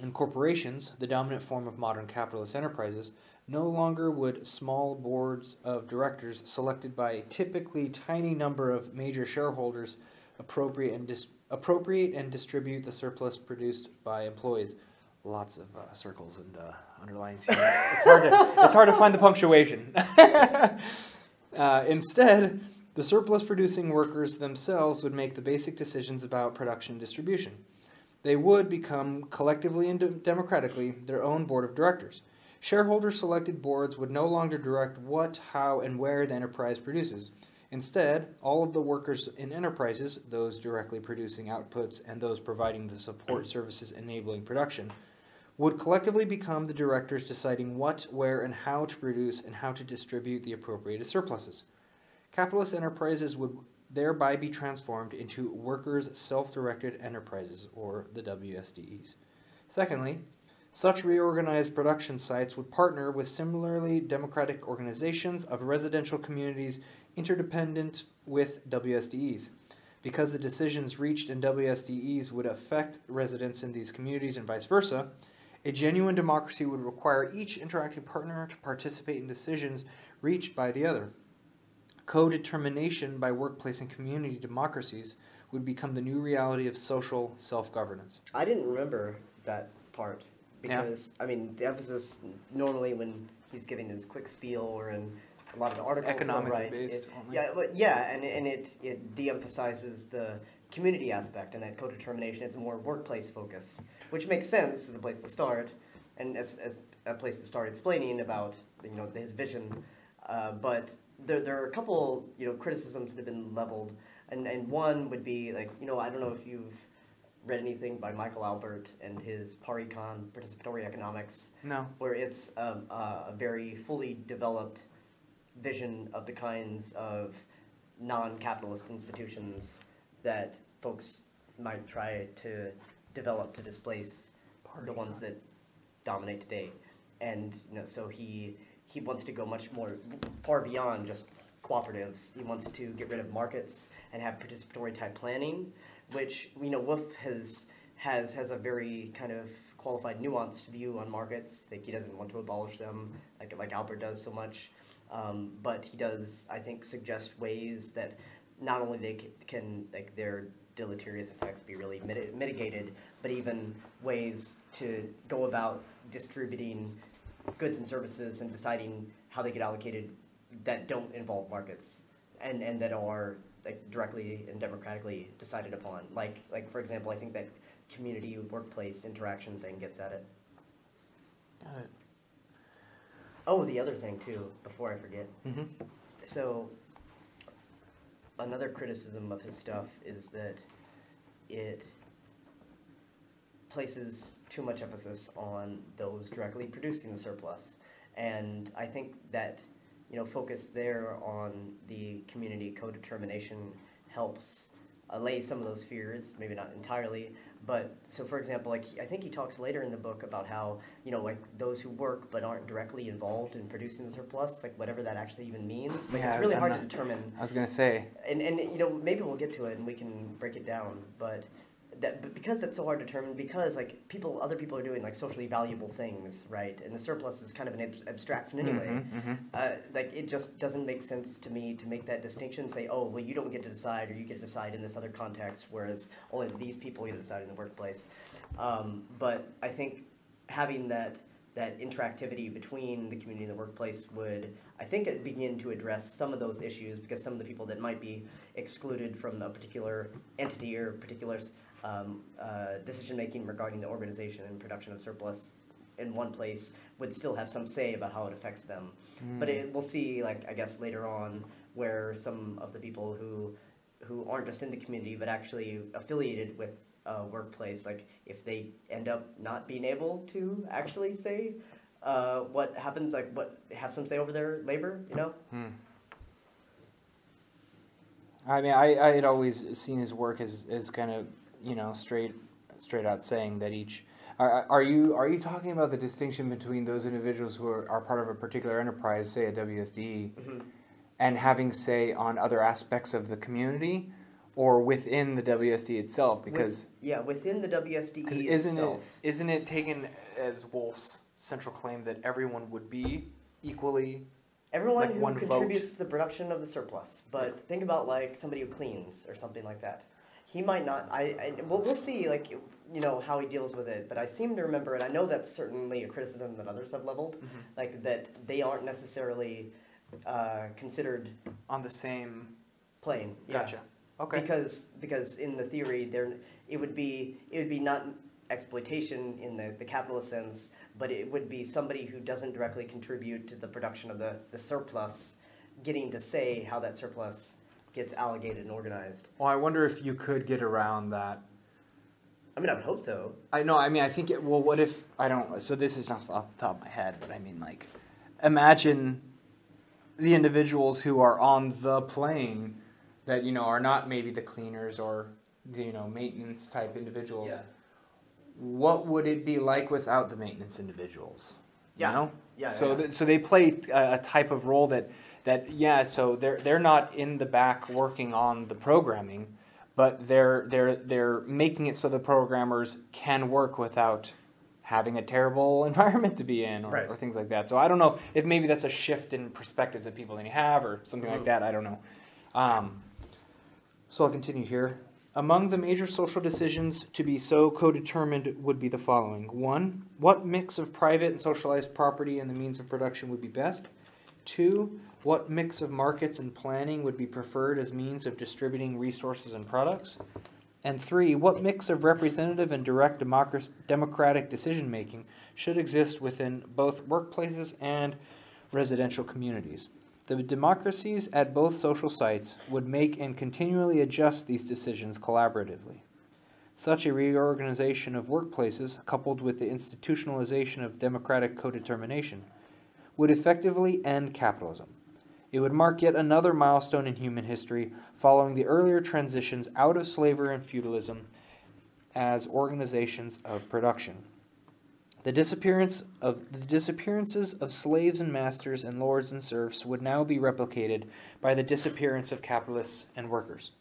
In corporations, the dominant form of modern capitalist enterprises, no longer would small boards of directors selected by a typically tiny number of major shareholders appropriate and distribute the surplus produced by employees. Lots of circles and underlines here. It's hard to find the punctuation. Instead, the surplus producing workers themselves would make the basic decisions about production and distribution. They would become, collectively and democratically, their own board of directors. Shareholder-selected boards would no longer direct what, how, and where the enterprise produces. Instead, all of the workers in enterprises, those directly producing outputs and those providing the support services enabling production, would collectively become the directors deciding what, where, and how to produce and how to distribute the appropriated surpluses. Capitalist enterprises would thereby be transformed into workers' self-directed enterprises, or the WSDEs. Secondly, such reorganized production sites would partner with similarly democratic organizations of residential communities interdependent with WSDEs. Because the decisions reached in WSDEs would affect residents in these communities and vice versa, a genuine democracy would require each interacting partner to participate in decisions reached by the other. Co-determination by workplace and community democracies would become the new reality of social self-governance. I didn't remember that part because, yeah. I mean, the emphasis normally when he's giving his quick spiel or in a lot of the articles, economically based. And it de-emphasizes the community aspect and that co-determination. It's more workplace focused, which makes sense as a place to start, and as a place to start explaining about his vision. But there are a couple criticisms that have been leveled, and one would be like I don't know if you've read anything by Michael Albert and his Paricon Participatory Economics. No. Where it's a very fully developed vision of the kinds of non-capitalist institutions that folks might try to develop to displace the ones that dominate today. And so he wants to go much more far beyond just cooperatives. He wants to get rid of markets and have participatory type planning, which Wolff has a very kind of qualified, nuanced view on markets. Like he doesn't want to abolish them, like Albert does so much. But he does, I think, suggest ways that not only they can their deleterious effects be really mitigated, but even ways to go about distributing goods and services and deciding how they get allocated that don't involve markets and that are directly and democratically decided upon. Like for example, I think that community workplace interaction thing gets at it. Got it. Oh, the other thing too, before I forget. Mm-hmm. So another criticism of his stuff is that it places too much emphasis on those directly producing the surplus. And I think that focus there on the community co-determination helps allay some of those fears, maybe not entirely. But so, for example, like I think he talks later in the book about how, you know, like those who work but aren't directly involved in producing the surplus, like whatever that actually even means, like Yeah, it's really I'm hard not- to determine. I was gonna say. And you know, maybe we'll get to it and we can break it down, but because that's so hard to determine, because like other people are doing like socially valuable things, right? And the surplus is kind of an abstraction anyway. Like it just doesn't make sense to me to make that distinction and say, oh, well, you don't get to decide, or you get to decide in this other context, whereas only these people get to decide in the workplace. But I think having that interactivity between the community and the workplace would, I think, it begin to address some of those issues, because some of the people that might be excluded from a particular entity or particular decision-making regarding the organization and production of surplus in one place would still have some say about how it affects them. But we'll see, like, I guess later on, where some of the people who aren't just in the community but actually affiliated with a workplace, like if they end up not being able to actually say what happens, like have some say over their labor, you know? I mean, I had always seen his work as kind of, you know, straight out saying that each. Are you talking about the distinction between those individuals who are part of a particular enterprise, say a WSD, and having say on other aspects of the community, or within the WSD itself? Because within the WSD itself, isn't it taken as Wolff's central claim that everyone would be equally? Everyone like who one contributes vote? to the production of the surplus, but think about like somebody who cleans or something like that. He might not. We'll see. Like, you know, how he deals with it. But I seem to remember, and I know that's certainly a criticism that others have leveled, like that they aren't necessarily considered On the same. plane. Gotcha. Okay. Because in the theory, it would be not exploitation in the capitalist sense, but it would be somebody who doesn't directly contribute to the production of the surplus getting to say how that surplus gets allocated and organized. Well, I wonder if you could get around that. I mean, I would hope so. I know. I mean, I think. Well, what if I don't? So this is just off the top of my head, but I mean, like, imagine the individuals who are on the plane that, you know, are not maybe the cleaners or the, you know, maintenance type individuals. Yeah. What would it be like without the maintenance individuals? Yeah. You know? Yeah. So yeah. so they play a type of role that so they're not in the back working on the programming, but they're making it so the programmers can work without having a terrible environment to be in, or things like that. So I don't know if maybe that's a shift in perspectives that people need to have, or something like that. I don't know. So I'll continue here. Among the major social decisions to be so co-determined would be the following. 1. What mix of private and socialized property and the means of production would be best? 2. What mix of markets and planning would be preferred as means of distributing resources and products? And 3. What mix of representative and direct democratic decision-making should exist within both workplaces and residential communities? The democracies at both social sites would make and continually adjust these decisions collaboratively. Such a reorganization of workplaces, coupled with the institutionalization of democratic co-determination, would effectively end capitalism. It would mark yet another milestone in human history, following the earlier transitions out of slavery and feudalism as organizations of production. The disappearances of slaves and masters and lords and serfs would now be replicated by the disappearance of capitalists and workers.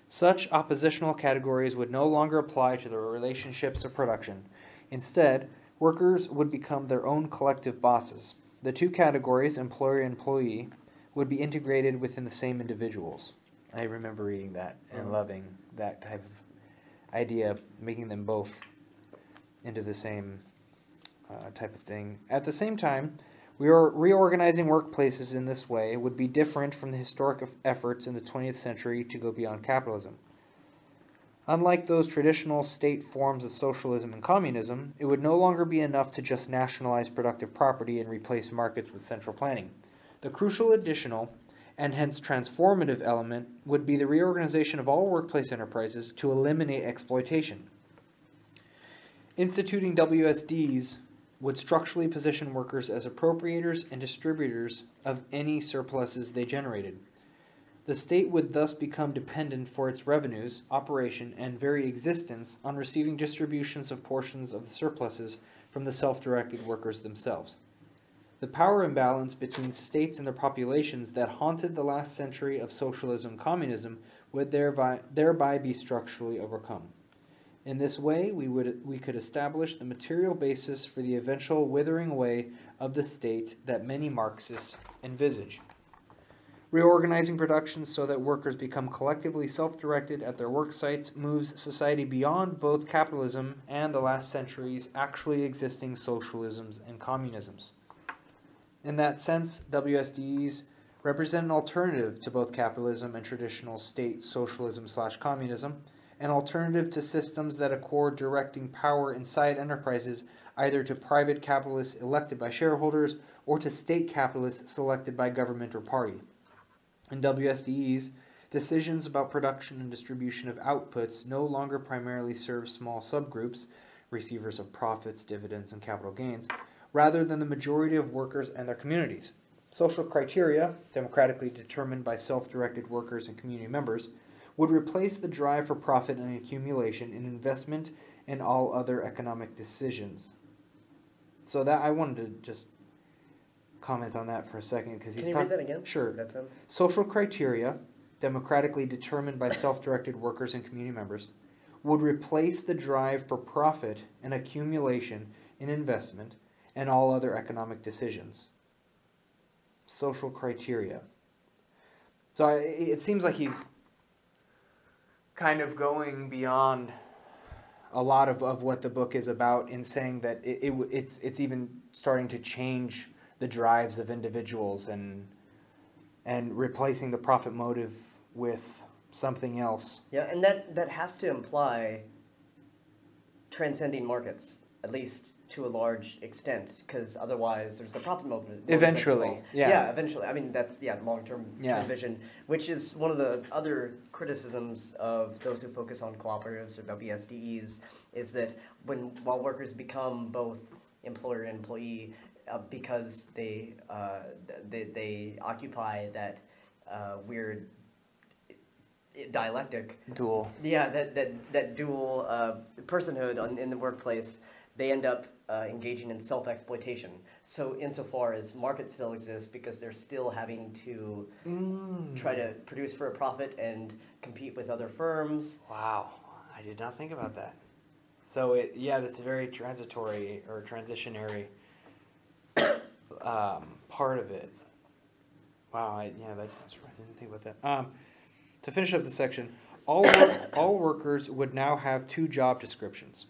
Such oppositional categories would no longer apply to the relationships of production. Instead, workers would become their own collective bosses. The two categories, employer and employee, would be integrated within the same individuals. I remember reading that and loving that type of idea, making them both into the same type of thing. At the same time, reorganizing workplaces in this way would be different from the historic efforts in the 20th century to go beyond capitalism. Unlike those traditional state forms of socialism and communism, it would no longer be enough to just nationalize productive property and replace markets with central planning. The crucial additional, and hence transformative element, would be the reorganization of all workplace enterprises to eliminate exploitation. Instituting WSDs would structurally position workers as appropriators and distributors of any surpluses they generated. The state would thus become dependent for its revenues, operation, and very existence on receiving distributions of portions of the surpluses from the self-directed workers themselves. The power imbalance between states and their populations that haunted the last century of socialism and communism would thereby be structurally overcome. In this way, we could establish the material basis for the eventual withering away of the state that many Marxists envisage. Reorganizing production so that workers become collectively self-directed at their work sites moves society beyond both capitalism and the last century's actually existing socialisms and communisms. In that sense, WSDEs represent an alternative to both capitalism and traditional state socialism/communism, an alternative to systems that accord directing power inside enterprises either to private capitalists elected by shareholders or to state capitalists selected by government or party. In WSDEs, decisions about production and distribution of outputs no longer primarily serve small subgroups, receivers of profits, dividends, and capital gains, rather than the majority of workers and their communities. Social criteria, democratically determined by self-directed workers and community members, would replace the drive for profit and accumulation in investment and all other economic decisions. So that I wanted to just comment on that for a second because he's Can you read that again? Sure. That sounds... Social criteria, democratically determined by self-directed workers and community members, would replace the drive for profit and accumulation in investment and all other economic decisions. Social criteria. So it seems like he's kind of going beyond a lot of what the book is about in saying that it's even starting to change the drives of individuals and replacing the profit motive with something else. Yeah, and that has to imply transcending markets, at least to a large extent, because otherwise there's a profit motive. Eventually, yeah. Yeah, eventually. I mean, that's, long-term vision, which is one of the other criticisms of those who focus on cooperatives or WSDEs, is that while workers become both employer and employee, because they occupy that weird dialectic Dual. Yeah, that dual personhood in the workplace, they end up engaging in self-exploitation. So insofar as markets still exist, because they're still having to try to produce for a profit and compete with other firms. Wow, I did not think about that. So that's a very transitory or transitionary part of it. Wow, I didn't think about that. To finish up the section, all workers would now have two job descriptions.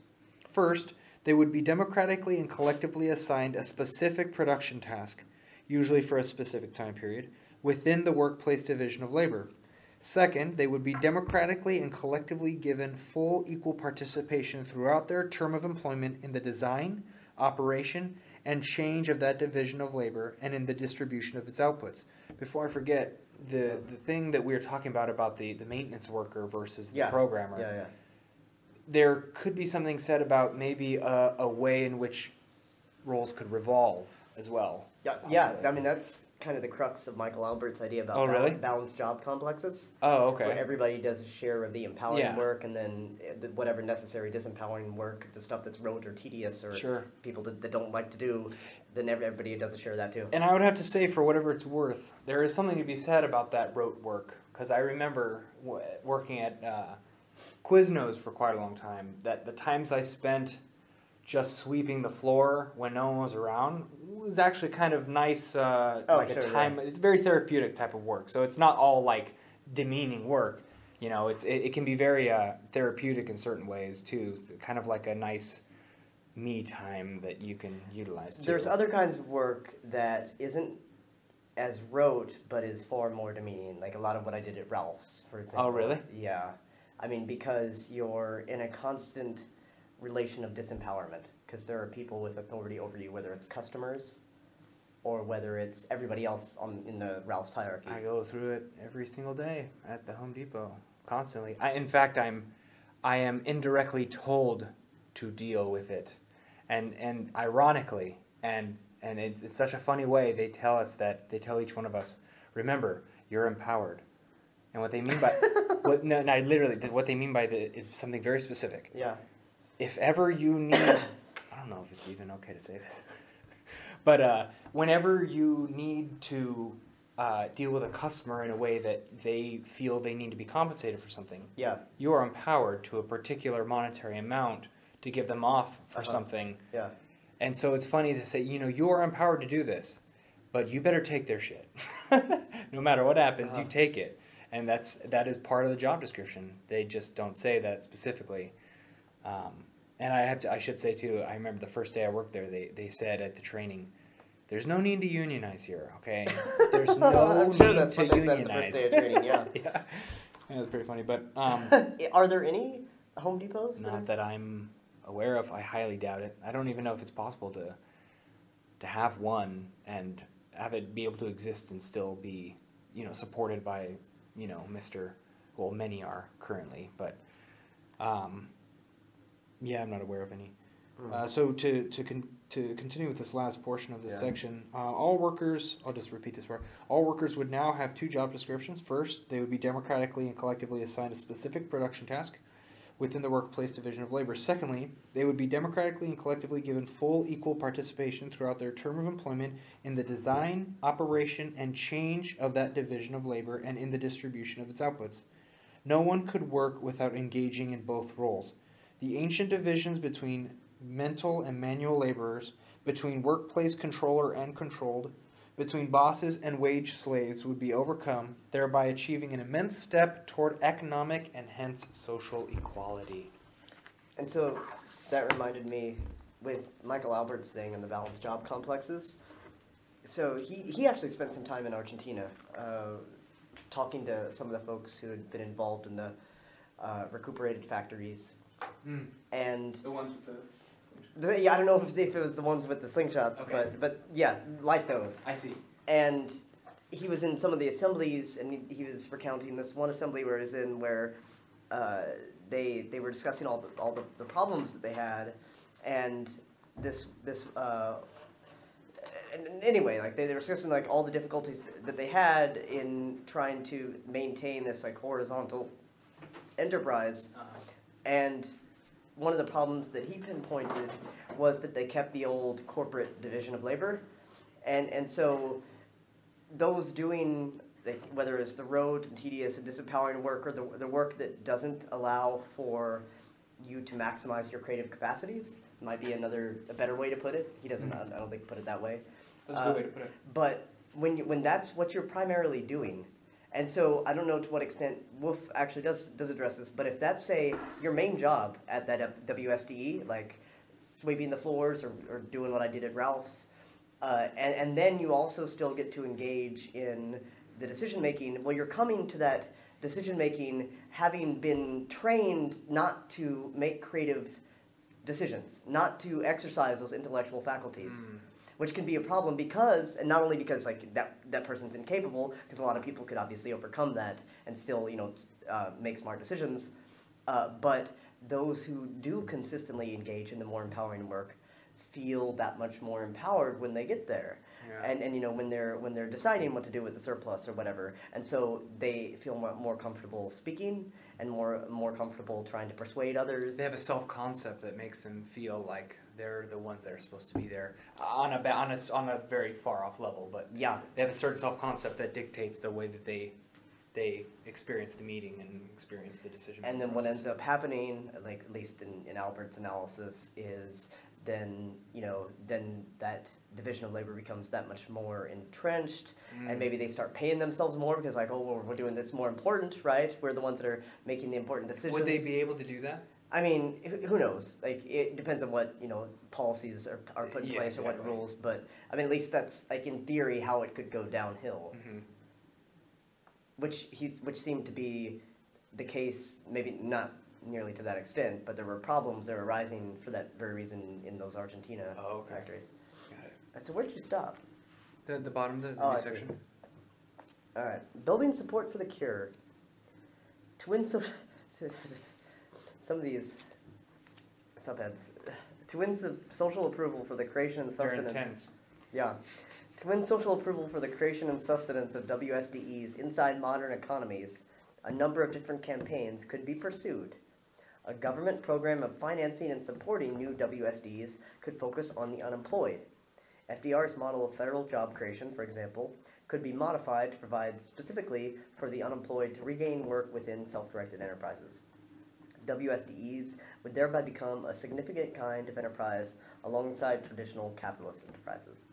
First, they would be democratically and collectively assigned a specific production task, usually for a specific time period, within the workplace division of labor. Second, they would be democratically and collectively given full equal participation throughout their term of employment in the design, operation, and change of that division of labor and in the distribution of its outputs. Before I forget, the thing that we were talking about the maintenance worker versus the programmer. Yeah. There could be something said about maybe a way in which roles could revolve as well. Yeah. I mean, that's kind of the crux of Michael Albert's idea about balanced job complexes. Oh, okay. Where everybody does a share of the empowering work, and then whatever necessary disempowering work, the stuff that's rote or tedious or people that don't like to do, then everybody does a share of that too. And I would have to say, for whatever it's worth, there is something to be said about that rote work, because I remember working at Quiznos for quite a long time, that the times I spent just sweeping the floor when no one was around was actually kind of nice, it's very therapeutic type of work. So it's not all like demeaning work, it can be very therapeutic in certain ways too. It's kind of like a nice me time that you can utilize too. There's other kinds of work that isn't as rote, but is far more demeaning, like a lot of what I did at Ralph's, for example. Oh, really? Yeah. I mean, because you're in a constant relation of disempowerment, because there are people with authority over you, whether it's customers or whether it's everybody else in the Ralph's hierarchy. I go through it every single day at the Home Depot, constantly. In fact, I am indirectly told to deal with it, and ironically, and it's such a funny way, they tell each one of us, remember, you're empowered. And what they mean by literally what they mean by is something very specific. Yeah. If ever you need, I don't know if it's even okay to say this, but whenever you need to deal with a customer in a way that they feel they need to be compensated for something, Yeah. you are empowered to a particular monetary amount to give them off for something. Yeah. And so it's funny to say, you are empowered to do this, but you better take their shit. No matter what happens, you take it. And that is part of the job description. They just don't say that specifically. And I should say too, I remember the first day I worked there, they said at the training, there's no need to unionize here, okay? There's no I'm sure need that's to what they said unionize. the first day of training, yeah. Yeah, that's pretty funny. But Are there any Home Depots? not that I'm aware of. I highly doubt it. I don't even know if it's possible to have one and have it be able to exist and still be, supported by, many are currently, but yeah, I'm not aware of any. So to continue with this last portion of this section, all workers, I'll just repeat this part, all workers would now have 2 job descriptions. First, they would be democratically and collectively assigned a specific production task within the workplace division of labor. Secondly, they would be democratically and collectively given full equal participation throughout their term of employment in the design, operation, and change of that division of labor and in the distribution of its outputs. No one could work without engaging in both roles. The ancient divisions between mental and manual laborers, between workplace controller and controlled, between bosses and wage slaves would be overcome, thereby achieving an immense step toward economic and hence social equality. And so that reminded me with Michael Albert's thing and the balanced job complexes. So he actually spent some time in Argentina talking to some of the folks who had been involved in the recuperated factories. And The ones with the... I don't know if it was the ones with the slingshots, Okay. but yeah, like those. I see. And he was in some of the assemblies, and he was recounting this one assembly where he was in where they were discussing all the problems that they had, and anyway, like they were discussing like all the difficulties that they had in trying to maintain this like horizontal enterprise, and one of the problems that he pinpointed was that they kept the old corporate division of labor, and so those doing, like, whether it's the rote and tedious and disempowering work or the work that doesn't allow for you to maximize your creative capacities, might be a better way to put it. He doesn't, I don't think, put it that way. That's a good way to put it. But when that's what you're primarily doing, and so I don't know to what extent Wolff actually does address this, but if that's, say, your main job at that WSDE, like sweeping the floors or doing what I did at Ralph's, and then you also still get to engage in the decision-making, well, you're coming to that decision-making having been trained not to make creative decisions, not to exercise those intellectual faculties. Which can be a problem because, and not only because like that person's incapable, because a lot of people could obviously overcome that and still make smart decisions, but those who do consistently engage in the more empowering work feel that much more empowered when they get there, and when they're deciding what to do with the surplus or whatever, and so they feel more comfortable speaking and more comfortable trying to persuade others. They have a self-concept that makes them feel like they're the ones that are supposed to be there on a very far off level, but yeah, they have a certain self-concept that dictates the way that they experience the meeting and experience the decision. And then process. what ends up happening, like at least in Albert's analysis, is then that division of labor becomes that much more entrenched, and maybe they start paying themselves more because like, oh, well, we're doing this more important, right? We're the ones that are making the important decisions. Would they be able to do that? I mean, who knows? Like, it depends on what policies are put in place or what rules. But I mean, at least that's like in theory how it could go downhill, which seemed to be the case. Maybe not nearly to that extent, but there were problems that were arising for that very reason in those Argentina factories. Got it. So where did you stop? The bottom of the I section. see. All right, building support for the cure. To win some of these subheads. To win social approval for the creation and sustenance. They're intense. Yeah. To win social approval for the creation and sustenance of WSDEs inside modern economies, a number of different campaigns could be pursued. A government program of financing and supporting new WSDs could focus on the unemployed. FDR's model of federal job creation, for example, could be modified to provide specifically for the unemployed to regain work within self-directed enterprises. WSDEs would thereby become a significant kind of enterprise alongside traditional capitalist enterprises.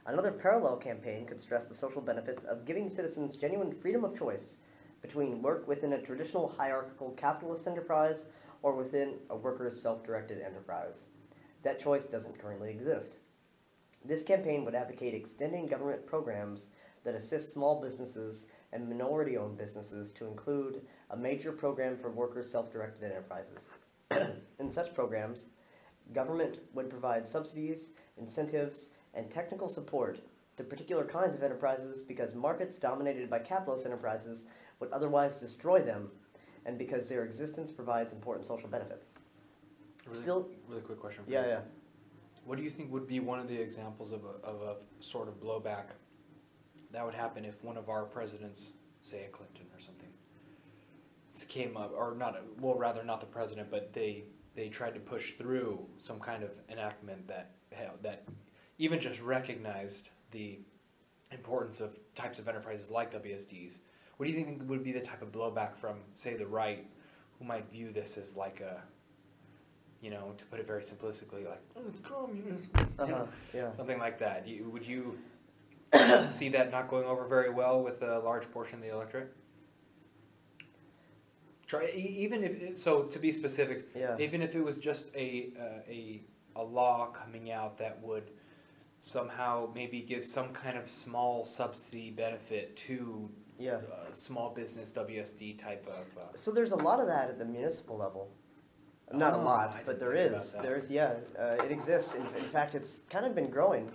Another parallel campaign could stress the social benefits of giving citizens genuine freedom of choice between work within a traditional hierarchical capitalist enterprise or within a workers' self-directed enterprise. That choice doesn't currently exist. This campaign would advocate extending government programs that assist small businesses and minority-owned businesses to include a major program for workers' self-directed enterprises. In such programs, government would provide subsidies, incentives, and technical support to particular kinds of enterprises because markets dominated by capitalist enterprises would otherwise destroy them, and because their existence provides important social benefits. Really quick question for you. Yeah. What do you think would be one of the examples of a sort of blowback that would happen if one of our presidents, say a Clinton or something, came up, or not, well, rather not the president, but they tried to push through some kind of enactment that even just recognized the importance of types of enterprises like WSDs? What do you think would be the type of blowback from, say, the right, who might view this as like a, to put it very simplistically, like, oh, it's communism, something like that? Would you see that not going over very well with a large portion of the electorate? Even if, so to be specific, even if it was just a law coming out that would somehow maybe give some kind of small subsidy benefit to small business WSD type of. So there's a lot of that at the municipal level. Not a lot, but there is. It exists. In fact, it's kind of been growing.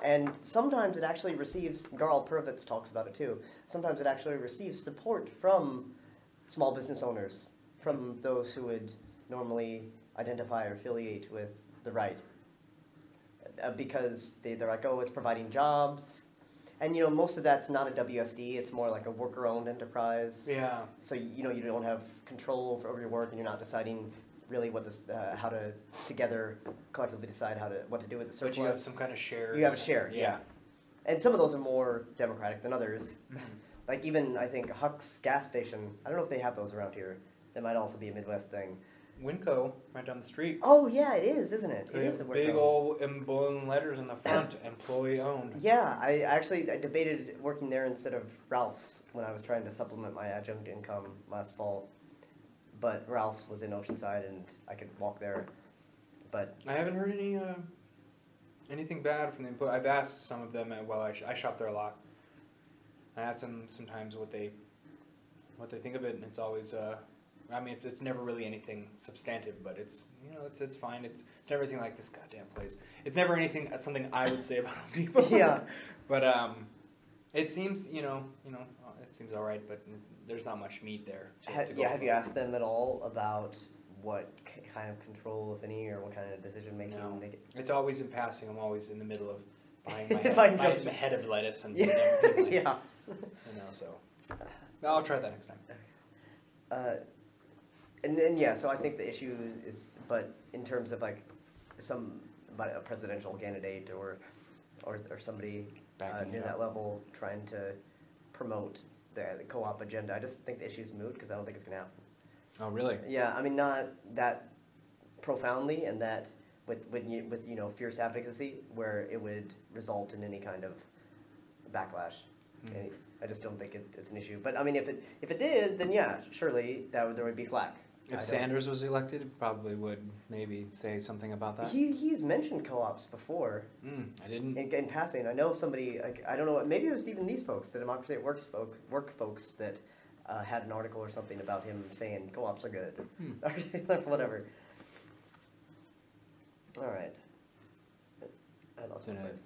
And sometimes it actually receives, Garl Purvitz talks about it too, sometimes it actually receives support from small business owners, from those who would normally identify or affiliate with the right. Because they're like, oh, it's providing jobs. And, most of that's not a WSD. It's more like a worker-owned enterprise. Yeah. So, you don't have control over your work, and you're not deciding really what this, how to together collectively decide what to do with the surplus. But you have some kind of shares. You have a share, yeah. And some of those are more democratic than others. Like even, I think, Huck's gas station, I don't know if they have those around here. That might also be a Midwest thing. Winco, right down the street. Oh, yeah, it is, isn't it? It is a Winco. Big old emblazoned letters in the front, employee owned. Yeah, I debated working there instead of Ralph's when I was trying to supplement my adjunct income last fall. But Ralph's was in Oceanside and I could walk there. But I haven't heard anything bad from the employee. I've asked some of them, I shop there a lot. I ask them sometimes what they think of it, and it's always it's never really anything substantive, but it's fine. It's never anything like this goddamn place. It's never something I would say about Home Depot. Yeah. But it seems it seems all right, but there's not much meat there. Have you asked them at all about what kind of control, if any, or what kind of decision making? No. It's always in passing. I'm always in the middle of buying my head of lettuce and so I'll try that next time. And then so I think the issue is, but in terms of like a presidential candidate or somebody near that level trying to promote the co-op agenda, I just think the issue is moot because I don't think it's going to happen. Oh, really? Yeah, I mean, not that profoundly, and that with fierce advocacy where it would result in any kind of backlash. Mm. I just don't think it's an issue. But I mean, if it did, then surely there would be flack. If Sanders was elected, probably would maybe say something about that. He's mentioned co-ops before. I didn't. In passing, I know somebody. I don't know. Maybe it was even these folks, the Democracy at Work folks that had an article or something about him saying co-ops are good. Whatever. All right. I lost my place.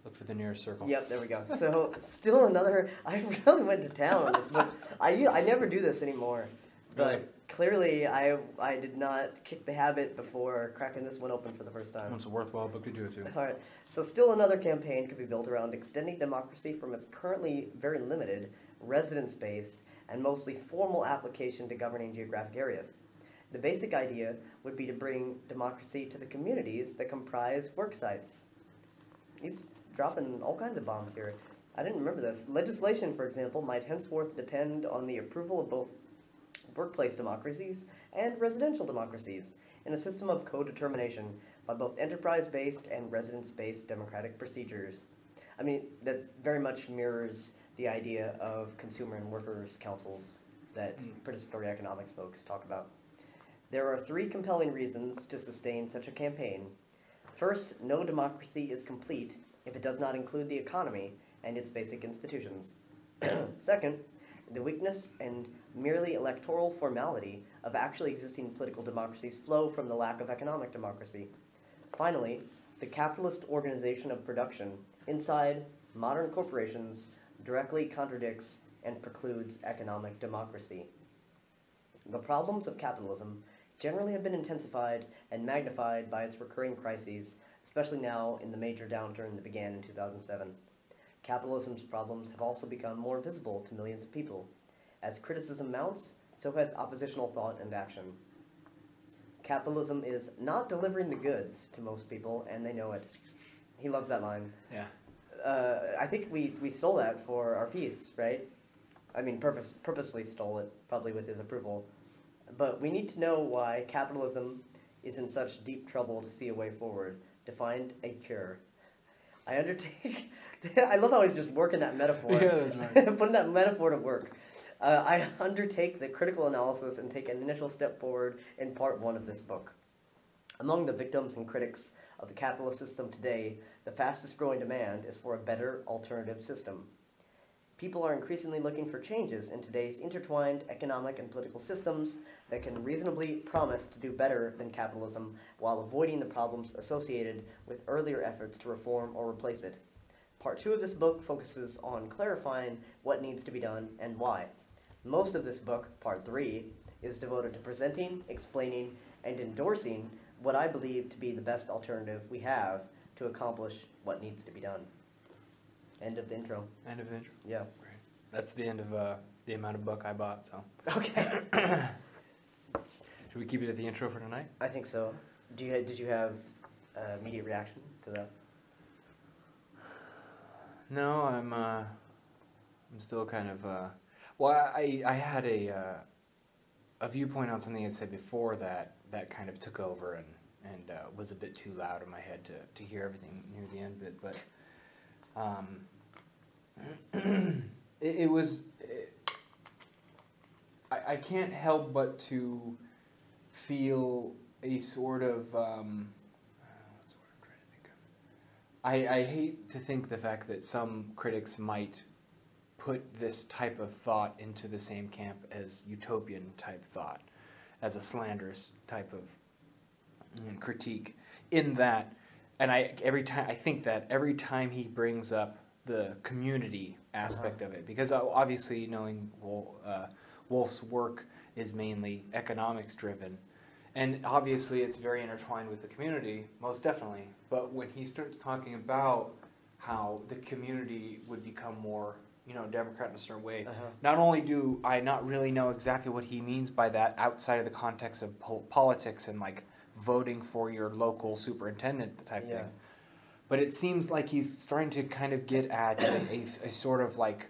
Look for the nearest circle. Yep, there we go. So still another. I really went to town on this, but I never do this anymore. But really? Clearly, I did not kick the habit before cracking this one open for the first time. It's a worthwhile book to do it too. All right. So still another campaign could be built around extending democracy from its currently very limited residence-based and mostly formal application to governing geographic areas. The basic idea would be to bring democracy to the communities that comprise work sites. He's dropping all kinds of bombs here. I didn't remember this. Legislation, for example, might henceforth depend on the approval of both workplace democracies and residential democracies in a system of co-determination by both enterprise-based and residence-based democratic procedures. I mean, that very much mirrors the idea of consumer and workers' councils that participatory economics folks talk about. There are 3 compelling reasons to sustain such a campaign. First, no democracy is complete if it does not include the economy and its basic institutions. Second, the weakness and merely electoral formality of actually existing political democracies flow from the lack of economic democracy. Finally, the capitalist organization of production inside modern corporations directly contradicts and precludes economic democracy. The problems of capitalism generally have been intensified and magnified by its recurring crises, especially now in the major downturn that began in 2007. Capitalism's problems have also become more visible to millions of people. As criticism mounts, so has oppositional thought and action. Capitalism is not delivering the goods to most people, and they know it. He loves that line. Yeah. I think we stole that for our piece, right? I mean, purposely stole it, probably with his approval. But we need to know why capitalism is in such deep trouble to see a way forward, to find a cure. I undertake... I love how he's just working that metaphor. Yeah, that's right. Putting that metaphor to work. I undertake the critical analysis and take an initial step forward in part 1 of this book. Among the victims and critics of the capitalist system today, the fastest growing demand is for a better alternative system. People are increasingly looking for changes in today's intertwined economic and political systems that can reasonably promise to do better than capitalism while avoiding the problems associated with earlier efforts to reform or replace it. Part 2 of this book focuses on clarifying what needs to be done and why. Most of this book, Part 3, is devoted to presenting, explaining, and endorsing what I believe to be the best alternative we have to accomplish what needs to be done. End of the intro. End of the intro? Yeah. Right. That's the end of the amount of book I bought, so. Okay. Should we keep it at the intro for tonight? I think so. Did you have immediate reaction to that? No, I'm still kind of, well, I had a viewpoint on something I said before that kind of took over and was a bit too loud in my head to hear everything near the end bit, but I can't help but to feel a sort of, what's the word I'm trying to think of? I hate to think the fact that some critics might put this type of thought into the same camp as utopian type thought, as a slanderous type of critique, in that, and I think that every time he brings up the community aspect of it, because obviously knowing Wolff's work is mainly economics driven, and obviously it's very intertwined with the community, most definitely, but when he starts talking about how the community would become more, democrat in a certain way, not only do I not really know exactly what he means by that outside of the context of politics and like voting for your local superintendent type thing, but it seems like he's starting to kind of get at a sort of like,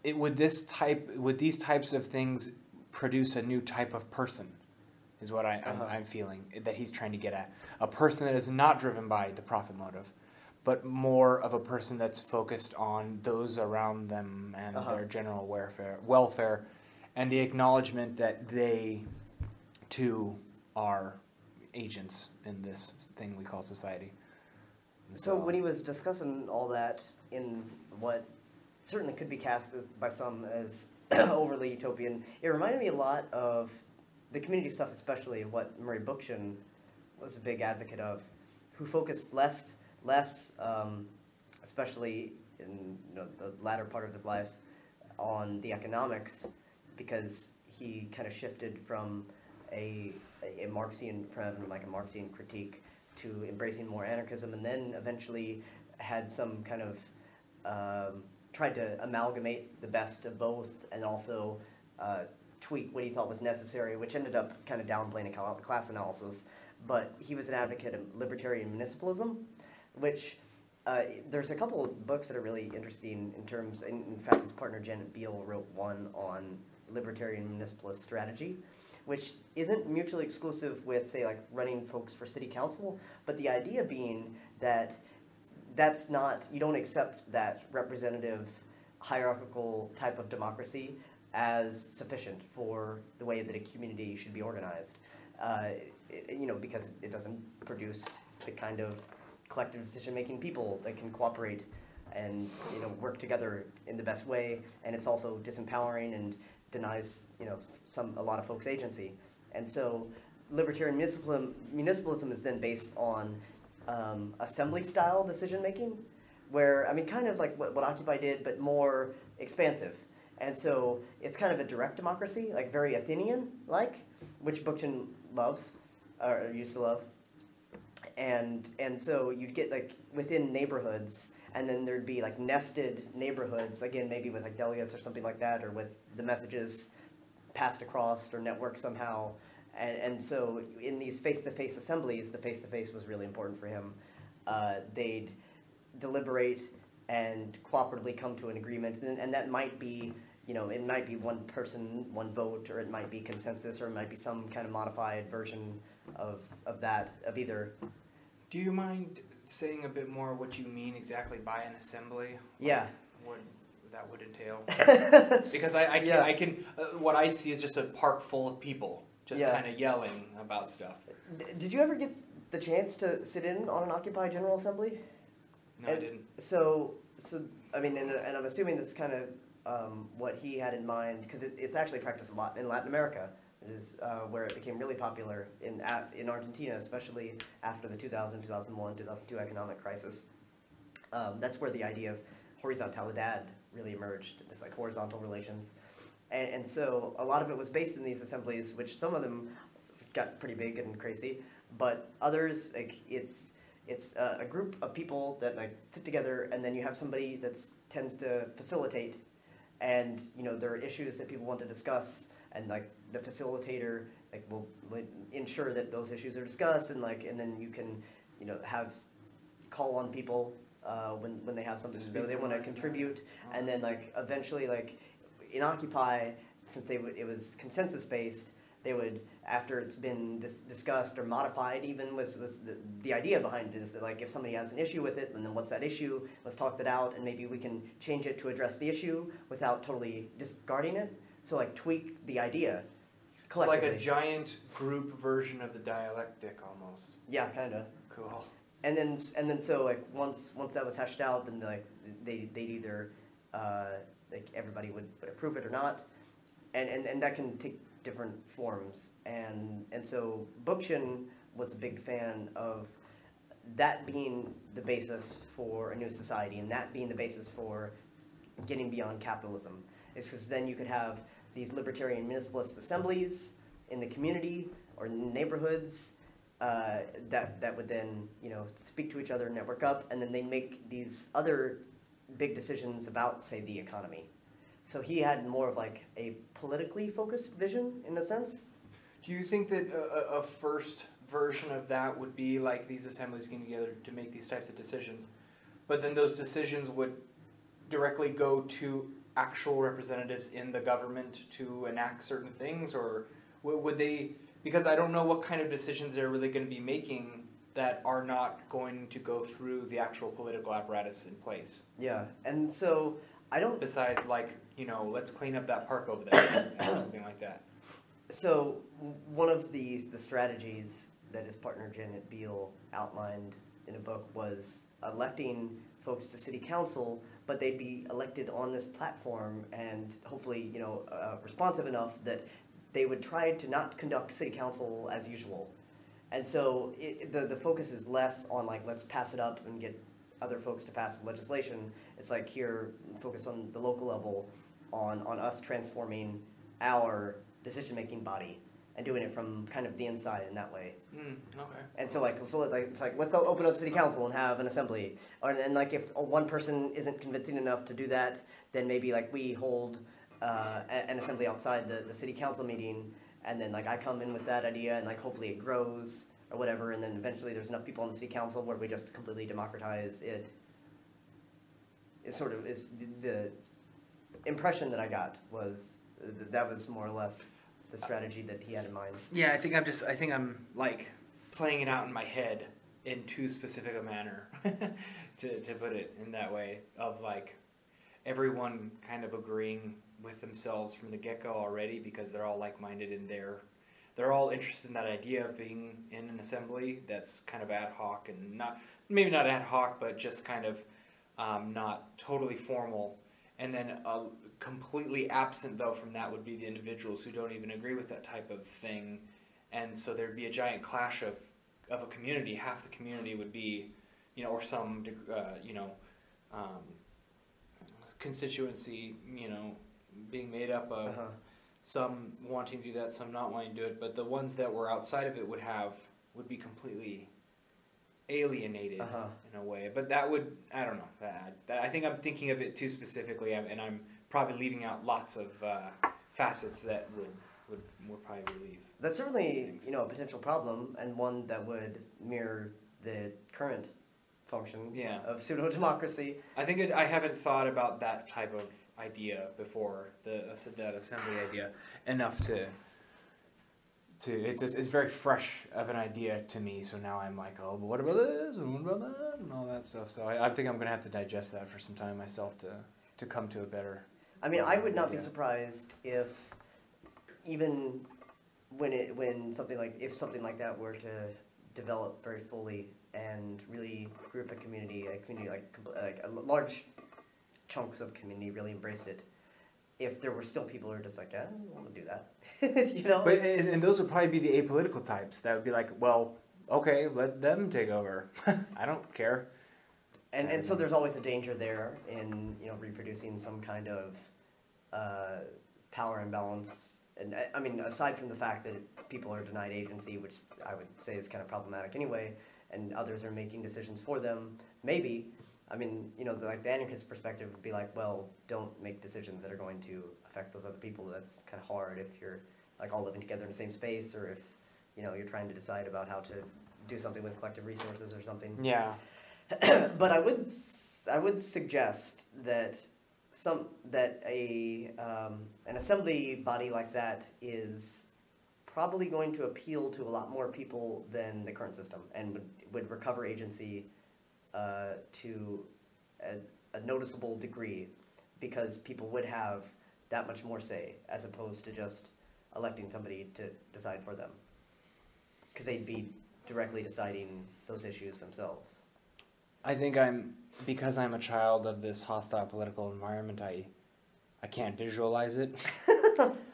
would these types of things produce a new type of person, is what I'm feeling that he's trying to get at. A person that is not driven by the profit motive, but more of a person that's focused on those around them and their general welfare, and the acknowledgement that they too are agents in this thing we call society. So when he was discussing all that in what certainly could be cast by some as overly utopian, it reminded me a lot of the community stuff, especially what Murray Bookchin was a big advocate of, who focused less, especially in the latter part of his life, on the economics, because he kind of shifted from a Marxian critique to embracing more anarchism, and then eventually had some kind of tried to amalgamate the best of both and also tweak what he thought was necessary, which ended up kind of downplaying a class analysis. But he was an advocate of libertarian municipalism, which there's a couple of books that are really interesting in terms, in fact, his partner Janet Beale wrote one on libertarian municipalist strategy, which isn't mutually exclusive with, say, like running folks for city council, but the idea being that that's not, you don't accept that representative hierarchical type of democracy as sufficient for the way that a community should be organized. You know, because it doesn't produce the kind of collective decision-making people that can cooperate and, you know, work together in the best way, and it's also disempowering and denies, you know, a lot of folks agency. And so libertarian municipalism is then based on assembly-style decision-making, where, I mean, kind of like what Occupy did, but more expansive. And so it's kind of a direct democracy, like very Athenian-like, which Bookchin loves, or used to love. And so you'd get like within neighborhoods, and then there'd be like nested neighborhoods, again, maybe with like delegates or something like that, or with the messages passed across or networked somehow. And so in these face-to-face assemblies, the face-to-face was really important for him. They'd deliberate and cooperatively come to an agreement, and that might be, you know, it might be one person, one vote, or it might be consensus, or it might be some kind of modified version of that, of either. Do you mind saying a bit more what you mean exactly by an assembly? Yeah. What that would entail? Because I can what I see is just a park full of people just kind of yelling about stuff. Did you ever get the chance to sit in on an Occupy General Assembly? No, I didn't. So I mean, and I'm assuming this is kind of what he had in mind, because it's actually practiced a lot in Latin America. It is where it became really popular in Argentina, especially after the 2000, 2001, 2002 economic crisis. That's where the idea of horizontalidad really emerged, this like horizontal relations. And so a lot of it was based in these assemblies, which some of them got pretty big and crazy, but others, like it's a group of people that like sit together, and then you have somebody that tends to facilitate, and you know there are issues that people want to discuss, and like the facilitator like will ensure that those issues are discussed, and then you can, you know, call on people when they have something they want to contribute, and then like eventually, like in Occupy, since it was consensus based, they would, after it's been discussed or modified, even was the idea behind it is that like if somebody has an issue with it, and then what's that issue? Let's talk that out, and maybe we can change it to address the issue without totally discarding it. So like tweak the idea collectively. Like a giant group version of the dialectic, almost. Yeah, kind of. Cool. And then so like once that was hashed out, then like they'd either like everybody would approve it or not, and that can take different forms. And so Bookchin was a big fan of that being the basis for a new society, and that being the basis for getting beyond capitalism. Is because then you could have these libertarian municipalist assemblies in the community or in the neighborhoods that would then, you know, speak to each other, network up, and then they make these other big decisions about, say, the economy. So he had more of like a politically focused vision in a sense. Do you think that a first version of that would be like these assemblies getting together to make these types of decisions, but then those decisions would directly go to actual representatives in the government to enact certain things, or would they, because I don't know what kind of decisions they're really going to be making that are not going to go through the actual political apparatus in place. Yeah, and so I don't... Besides, like, you know, let's clean up that park over there, or something like that. So one of the strategies that his partner Janet Beale outlined in a book was electing folks to city council, but they'd be elected on this platform and hopefully, you know, responsive enough that they would try to not conduct city council as usual. And so the focus is less on like, let's pass it up and get other folks to pass the legislation. It's like here, focus on the local level, on us transforming our decision-making body and doing it from kind of the inside in that way. Okay. And so it's like let's open up city council and have an assembly, or then like if one person isn't convincing enough to do that, then maybe like we hold an assembly outside the city council meeting, and then like I come in with that idea, and like hopefully it grows or whatever, and then eventually there's enough people on the city council where we just completely democratize it. It's sort of the impression that I got was that was more or less the strategy that he had in mind. Yeah, I think I'm like playing it out in my head in too specific a manner to put it in that way, of like everyone kind of agreeing with themselves from the get-go already, because they're all like-minded and they're all interested in that idea of being in an assembly that's kind of ad hoc and maybe not ad hoc, but just kind of not totally formal. And then completely absent, though, from that would be the individuals who don't even agree with that type of thing. And so there'd be a giant clash of a community. Half the community would be, or some, constituency, being made up of some wanting to do that, some not wanting to do it. But the ones that were outside of it would be completely alienated in a way. But that would, I don't know. I think I'm thinking of it too specifically, and I'm probably leaving out lots of facets that would probably relieve. That's certainly a potential problem, and one that would mirror the current function of pseudo-democracy. I think I haven't thought about that type of idea before, that assembly idea, enough to it's very fresh of an idea to me. So now I'm like, oh, but what about this and what about that and all that stuff. So I think I'm going to have to digest that for some time myself to come to a better. I mean, I would not be surprised if even when something like that were to develop very fully and really group a community like large chunks of community really embraced it, if there were still people who are just like, I don't want to do that, But and those would probably be the apolitical types that would be like, well, okay, let them take over. I don't care. And so there's always a danger there in reproducing some kind of power imbalance. And I mean, aside from the fact that people are denied agency, which I would say is kind of problematic anyway, and others are making decisions for them, maybe. I mean, the anarchist perspective would be like, well, don't make decisions that are going to affect those other people. That's kind of hard if you're like all living together in the same space, or if you're trying to decide about how to do something with collective resources or something. Yeah. But I would suggest that an assembly body like that is probably going to appeal to a lot more people than the current system, and would recover agency to a noticeable degree, because people would have that much more say, as opposed to just electing somebody to decide for them, because they'd be directly deciding those issues themselves. I think because I'm a child of this hostile political environment, I can't visualize it.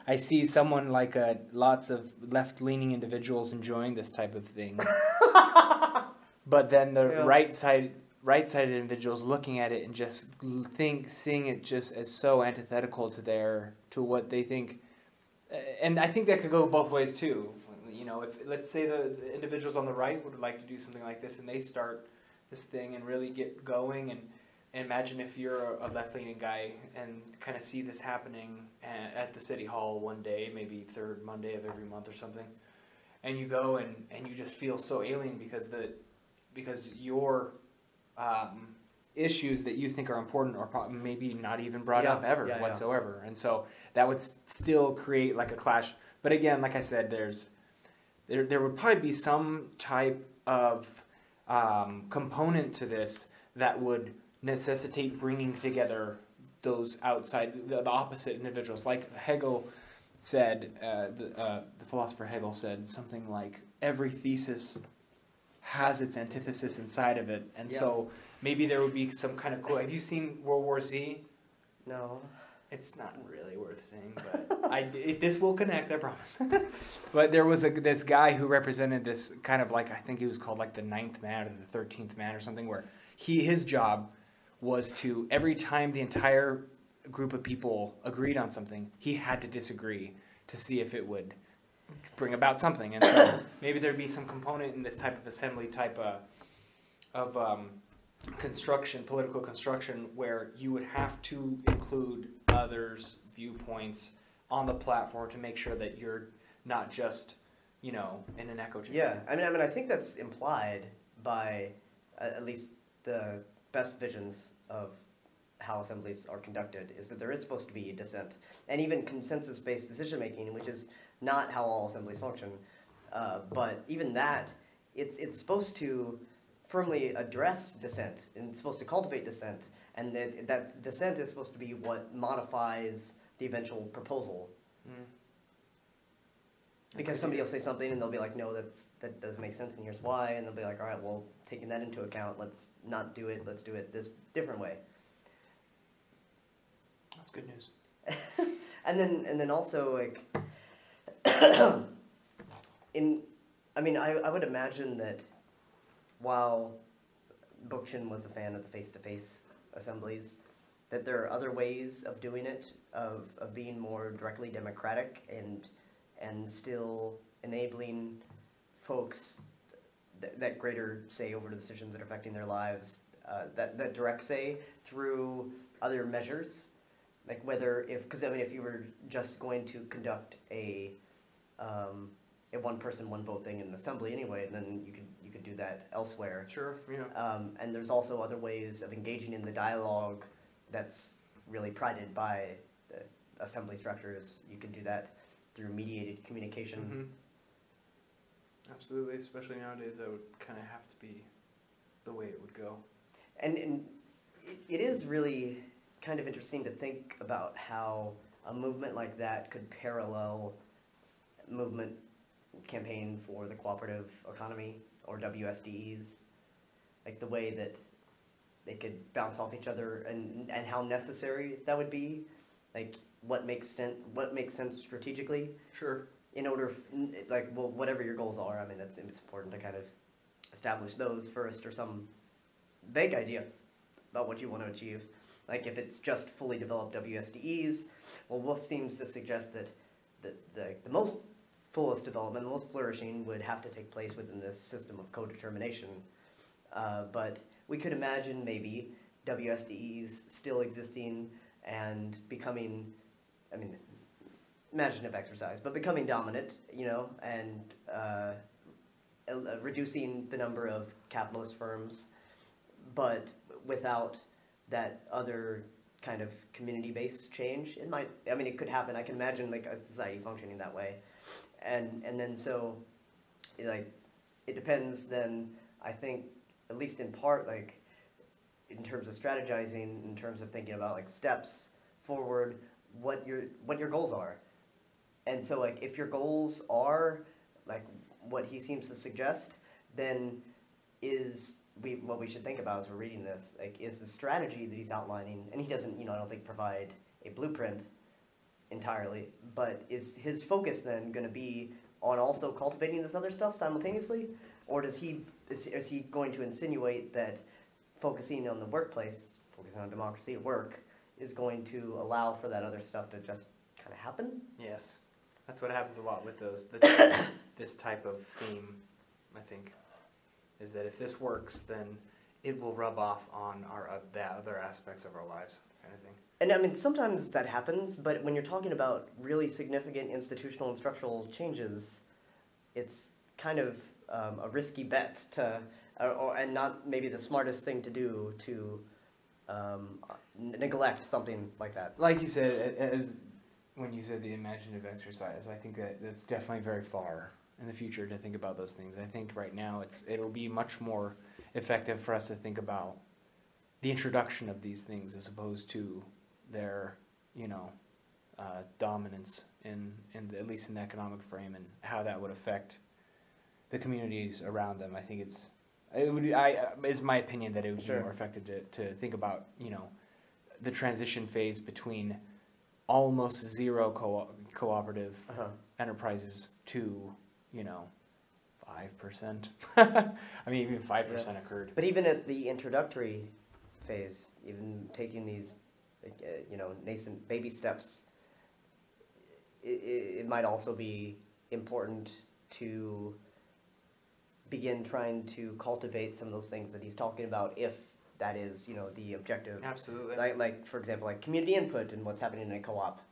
I see someone like lots of left-leaning individuals enjoying this type of thing. But then the right-sided individuals looking at it and just seeing it just as so antithetical to what they think. And I think that could go both ways too. If let's say the individuals on the right would like to do something like this, and they start this thing and really get going, and imagine if you're a left-leaning guy and kind of see this happening at the city hall one day, maybe third Monday of every month or something, and you go and you just feel so alien because your issues that you think are important are maybe not even brought up ever whatsoever. And so that would still create like a clash. But again, like I said, there would probably be some type of component to this that would necessitate bringing together those outside, the opposite individuals. Like Hegel said, the philosopher Hegel said something like, every thesis has its antithesis inside of it. And so maybe there would be some kind of cool... Have you seen World War Z? No. It's not really worth saying, but this will connect, I promise. But there was this guy who represented this kind of like, I think he was called like the 9th man or the 13th man or something, where his job was to, every time the entire group of people agreed on something, he had to disagree to see if it would bring about something. And so maybe there'd be some component in this type of assembly type of construction, political construction, where you would have to include others' viewpoints on the platform to make sure that you're not just, in an echo chamber. Yeah, I mean, I think that's implied by at least the best visions of how assemblies are conducted, is that there is supposed to be dissent, and even consensus-based decision-making, which is not how all assemblies function. But even that, it's supposed to firmly address dissent, and it's supposed to cultivate dissent, and that dissent is supposed to be what modifies the eventual proposal. Mm. Because somebody will say something and they'll be like, no, that doesn't make sense, and here's why, and they'll be like, all right, well, taking that into account, let's not do it, let's do it this different way. That's good news. and then also, like, I would imagine that while Bookchin was a fan of the face-to-face assemblies, that there are other ways of doing it, of being more directly democratic and still enabling folks that greater say over the decisions that are affecting their lives, that direct say through other measures, like because if you were just going to conduct a one person, one vote thing in an assembly anyway, then you could do that elsewhere. Sure, yeah. And there's also other ways of engaging in the dialogue that's really prided by the assembly structures. You could do that through mediated communication. Mm-hmm. Absolutely, especially nowadays, that would kind of have to be the way it would go. And it is really kind of interesting to think about how a movement like that could parallel movement campaign for the cooperative economy, or WSDEs, like the way that they could bounce off each other, and how necessary that would be, like what makes sense strategically. Sure. In order, whatever your goals are, I mean, it's important to kind of establish those first, or some vague idea about what you want to achieve. Like if it's just fully developed WSDEs, well, Wolff seems to suggest that the most fullest development, the most flourishing, would have to take place within this system of co-determination. But we could imagine maybe WSDEs still existing and becoming, imaginative exercise, but becoming dominant, and reducing the number of capitalist firms, but without that other kind of community-based change. It could happen. I can imagine like a society functioning that way. And then so, like, it depends then, I think, at least in part, like, in terms of strategizing, in terms of thinking about, like, steps forward, what your goals are. And so, like, if your goals are, like, what he seems to suggest, then what we should think about as we're reading this, like, is the strategy that he's outlining, and he doesn't, I don't think, provide a blueprint entirely, but is his focus then going to be on also cultivating this other stuff simultaneously, or is he going to insinuate that focusing on the workplace, focusing on democracy at work, is going to allow for that other stuff to just kind of happen? Yes, that's what happens a lot with this type of theme, I think, is that if this works, then it will rub off on the other aspects of our lives, kind of thing. And sometimes that happens, but when you're talking about really significant institutional and structural changes, it's kind of a risky bet and not maybe the smartest thing to do to neglect something like that. Like you said, when you said the imaginative exercise, I think that's definitely very far in the future to think about those things. I think right now it'll be much more effective for us to think about the introduction of these things as opposed to their, dominance at least in the economic frame, and how that would affect the communities around them. I think it's my opinion that it would Sure. be more effective to think about, the transition phase between almost zero cooperative enterprises to, 5%. Even 5% occurred. But even at the introductory phase, even taking these, nascent baby steps, it might also be important to begin trying to cultivate some of those things that he's talking about, if that is, the objective. Absolutely. Like for example, like community input and what's happening in a co-op,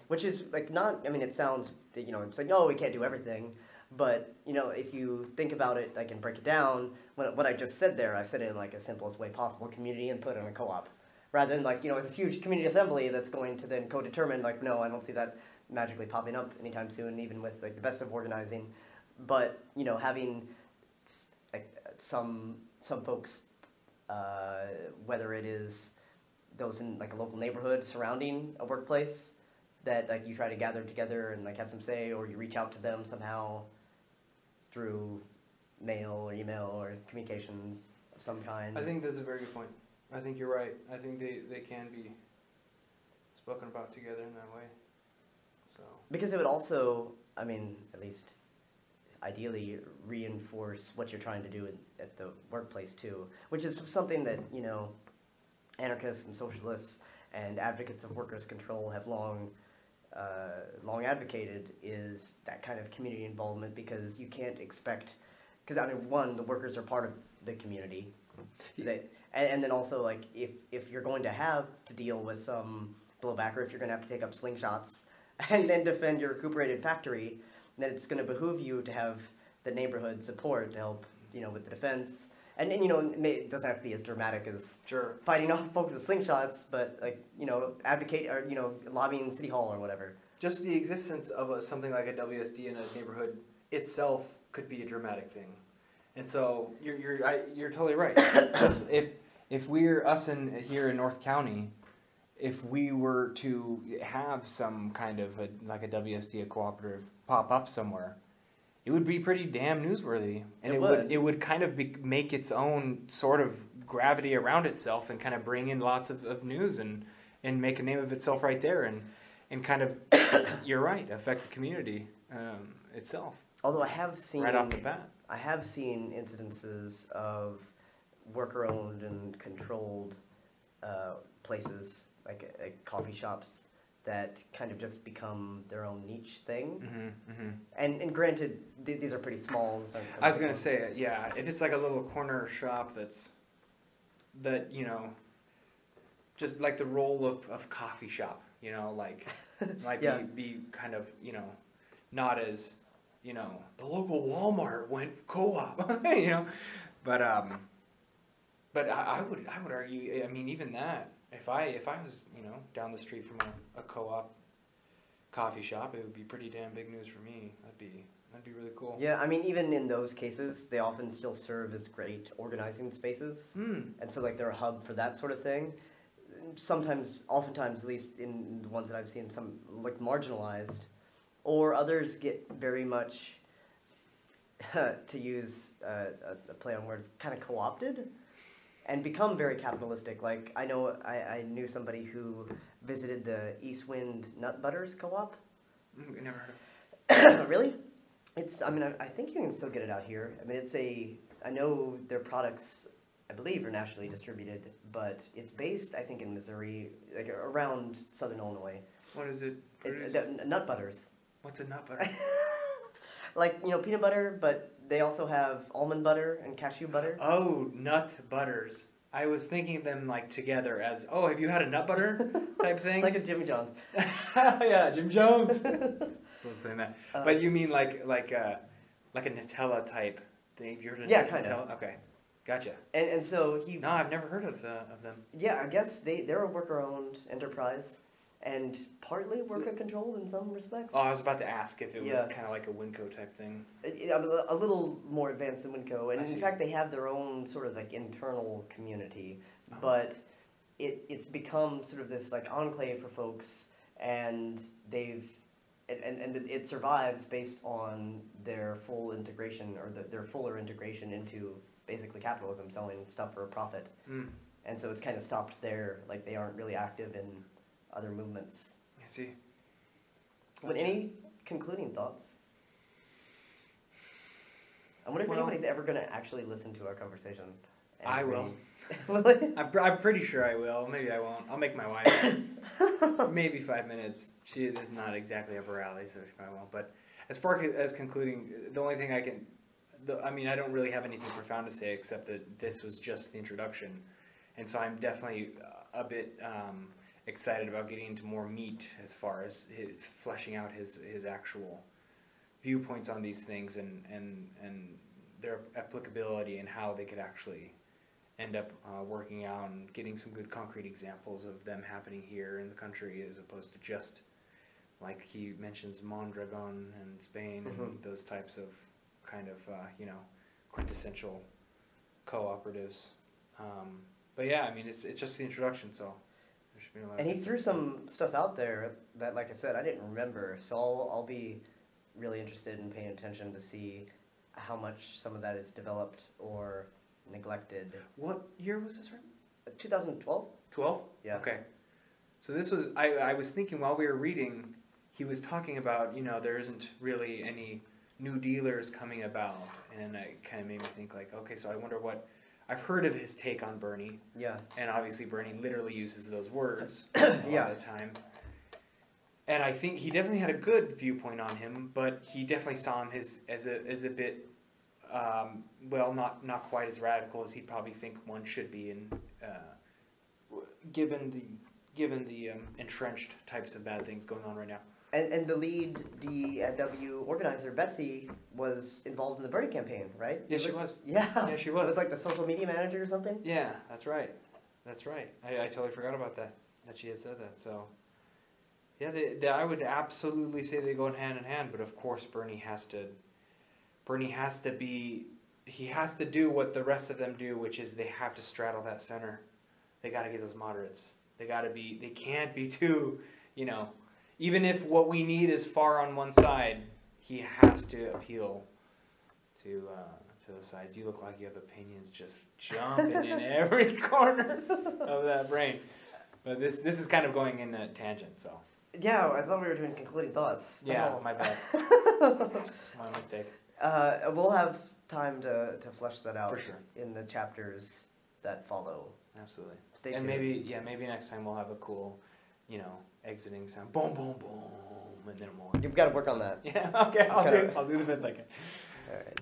which is like not. I mean, it sounds that it's like, no, we can't do everything, but if you think about it, I can break it down. What I just said there, I said it in like the simplest way possible: community input in a co-op, rather than like it's this huge community assembly that's going to then co-determine. Like, no, I don't see that magically popping up anytime soon, even with like the best of organizing. But having like some folks, whether it is those in like a local neighborhood surrounding a workplace, that like you try to gather together and like have some say, or you reach out to them somehow through mail or email or communications of some kind. I think that's a very good point. I think you're right. I think they can be spoken about together in that way. So because it would also, I mean, at least ideally reinforce what you're trying to do at the workplace too, which is something that anarchists and socialists and advocates of workers' control have long advocated, is that kind of community involvement, because you can't expect, because I mean, one, the workers are part of the community, and then also like if you're going to have to deal with some blowback, or if you're going to have to take up slingshots and then defend your recuperated factory, then it's going to behoove you to have the neighborhood support to help with the defense. And it doesn't have to be as dramatic as fighting off folks with slingshots, but like advocate or lobbying City Hall or whatever. Just the existence of something like a WSD in a neighborhood itself could be a dramatic thing, and so you're totally right. Just if we're here in North County, if we were to have some kind of a WSD, a cooperative, pop up somewhere, it would be pretty damn newsworthy, and it would kind of make its own sort of gravity around itself, and kind of bring in lots of news and make a name of itself right there, and kind of you're right, affect the community itself. Although I have seen right off the bat, I have seen incidences of worker-owned and controlled places, like coffee shops, that kind of just become their own niche thing. And granted, these are pretty small. I was going to say, yeah, if it's like a little corner shop that just like the role of coffee shop, might be kind of, not as, the local Walmart went co-op, but I would argue, I mean, even that, if I was, down the street from a co-op coffee shop, it would be pretty damn big news for me. That'd be really cool. Yeah, I mean, even in those cases, they often still serve as great organizing spaces. And so, like, they're a hub for that sort of thing. Oftentimes, at least in the ones that I've seen, some like marginalized, or others get very much, to use a play on words, kind of co-opted, and become very capitalistic. Like, I knew somebody who visited the East Wind Nut Butters Co-op. Never heard of it. Really? I think you can still get it out here. I mean, I know their products, I believe, are nationally distributed, but it's based, I think, in Missouri, like around southern Illinois. What is it? Nut Butters. What's a nut butter? Like, peanut butter, but they also have almond butter and cashew butter. Oh, nut butters. I was thinking of them like together as, have you had a nut butter type thing? Like a Jimmy John's. Yeah, Jim Jones. I'm saying that. But you mean like a Nutella type thing? Have you heard of yeah, Nutella? kind of. Okay, gotcha. And so No, I've never heard of them. Yeah, I guess they're a worker-owned enterprise, and partly worker-controlled in some respects. Oh, I was about to ask if it was kind of like a Winco type thing. A little more advanced than Winco, and in fact they have their own sort of like internal community, but it's become sort of this like enclave for folks, and it survives based on their full integration, or their fuller integration into basically capitalism, selling stuff for a profit. And so it's kind of stopped there. Like, they aren't really active in other movements. I see. But any concluding thoughts? I wonder if anybody's ever going to actually listen to our conversation. I will. Really? I'm pretty sure I will. Maybe I won't. I'll make my wife. Maybe 5 minutes. She is not exactly up her alley, so she probably won't. But as far as concluding, the only thing I can, I mean, I don't really have anything profound to say except that this was just the introduction, and so I'm definitely a bit excited about getting into more meat as far as fleshing out his actual viewpoints on these things and their applicability and how they could actually end up working out and getting some good concrete examples of them happening here in the country as opposed to just, like he mentions, Mondragon and Spain and those types of kind of, quintessential cooperatives. But yeah, I mean, it's just the introduction, so there should be a lot. And he threw some stuff out there that, like I said, I didn't remember, so I'll be really interested in paying attention to see how much some of that is developed or neglected. What year was this, right? 2012? 12? Yeah. Okay. So this was, I was thinking while we were reading, he was talking about, there isn't really any new dealers coming about, and it kind of made me think like, okay, so I wonder what, I've heard of his take on Bernie. Yeah. And obviously Bernie literally uses those words a lot of the time. And I think he definitely had a good viewpoint on him, but he definitely saw him as a bit, not quite as radical as he'd probably think one should be, in given the entrenched types of bad things going on right now. And the lead DW organizer, Betsy, was involved in the Bernie campaign, right? Yeah, she was. Yeah. Yeah, she was. It was like the social media manager or something? Yeah, that's right. That's right. I totally forgot about that she had said that. So, yeah, I would absolutely say they go hand in hand, but of course Bernie has to do what the rest of them do, which is they have to straddle that center. They got to get those moderates. They can't be too, even if what we need is far on one side, he has to appeal to those sides. You look like you have opinions just jumping in every corner of that brain. But this is kind of going in a tangent, so. Yeah, I thought we were doing concluding thoughts. Yeah, my bad. My mistake. We'll have time to flesh that out for sure in the chapters that follow. Absolutely. Stay tuned. And maybe next time we'll have a cool, exiting sound. Boom, boom, boom, and then more. You've got to work on that. Yeah. Okay. I'll do the best I can. All right.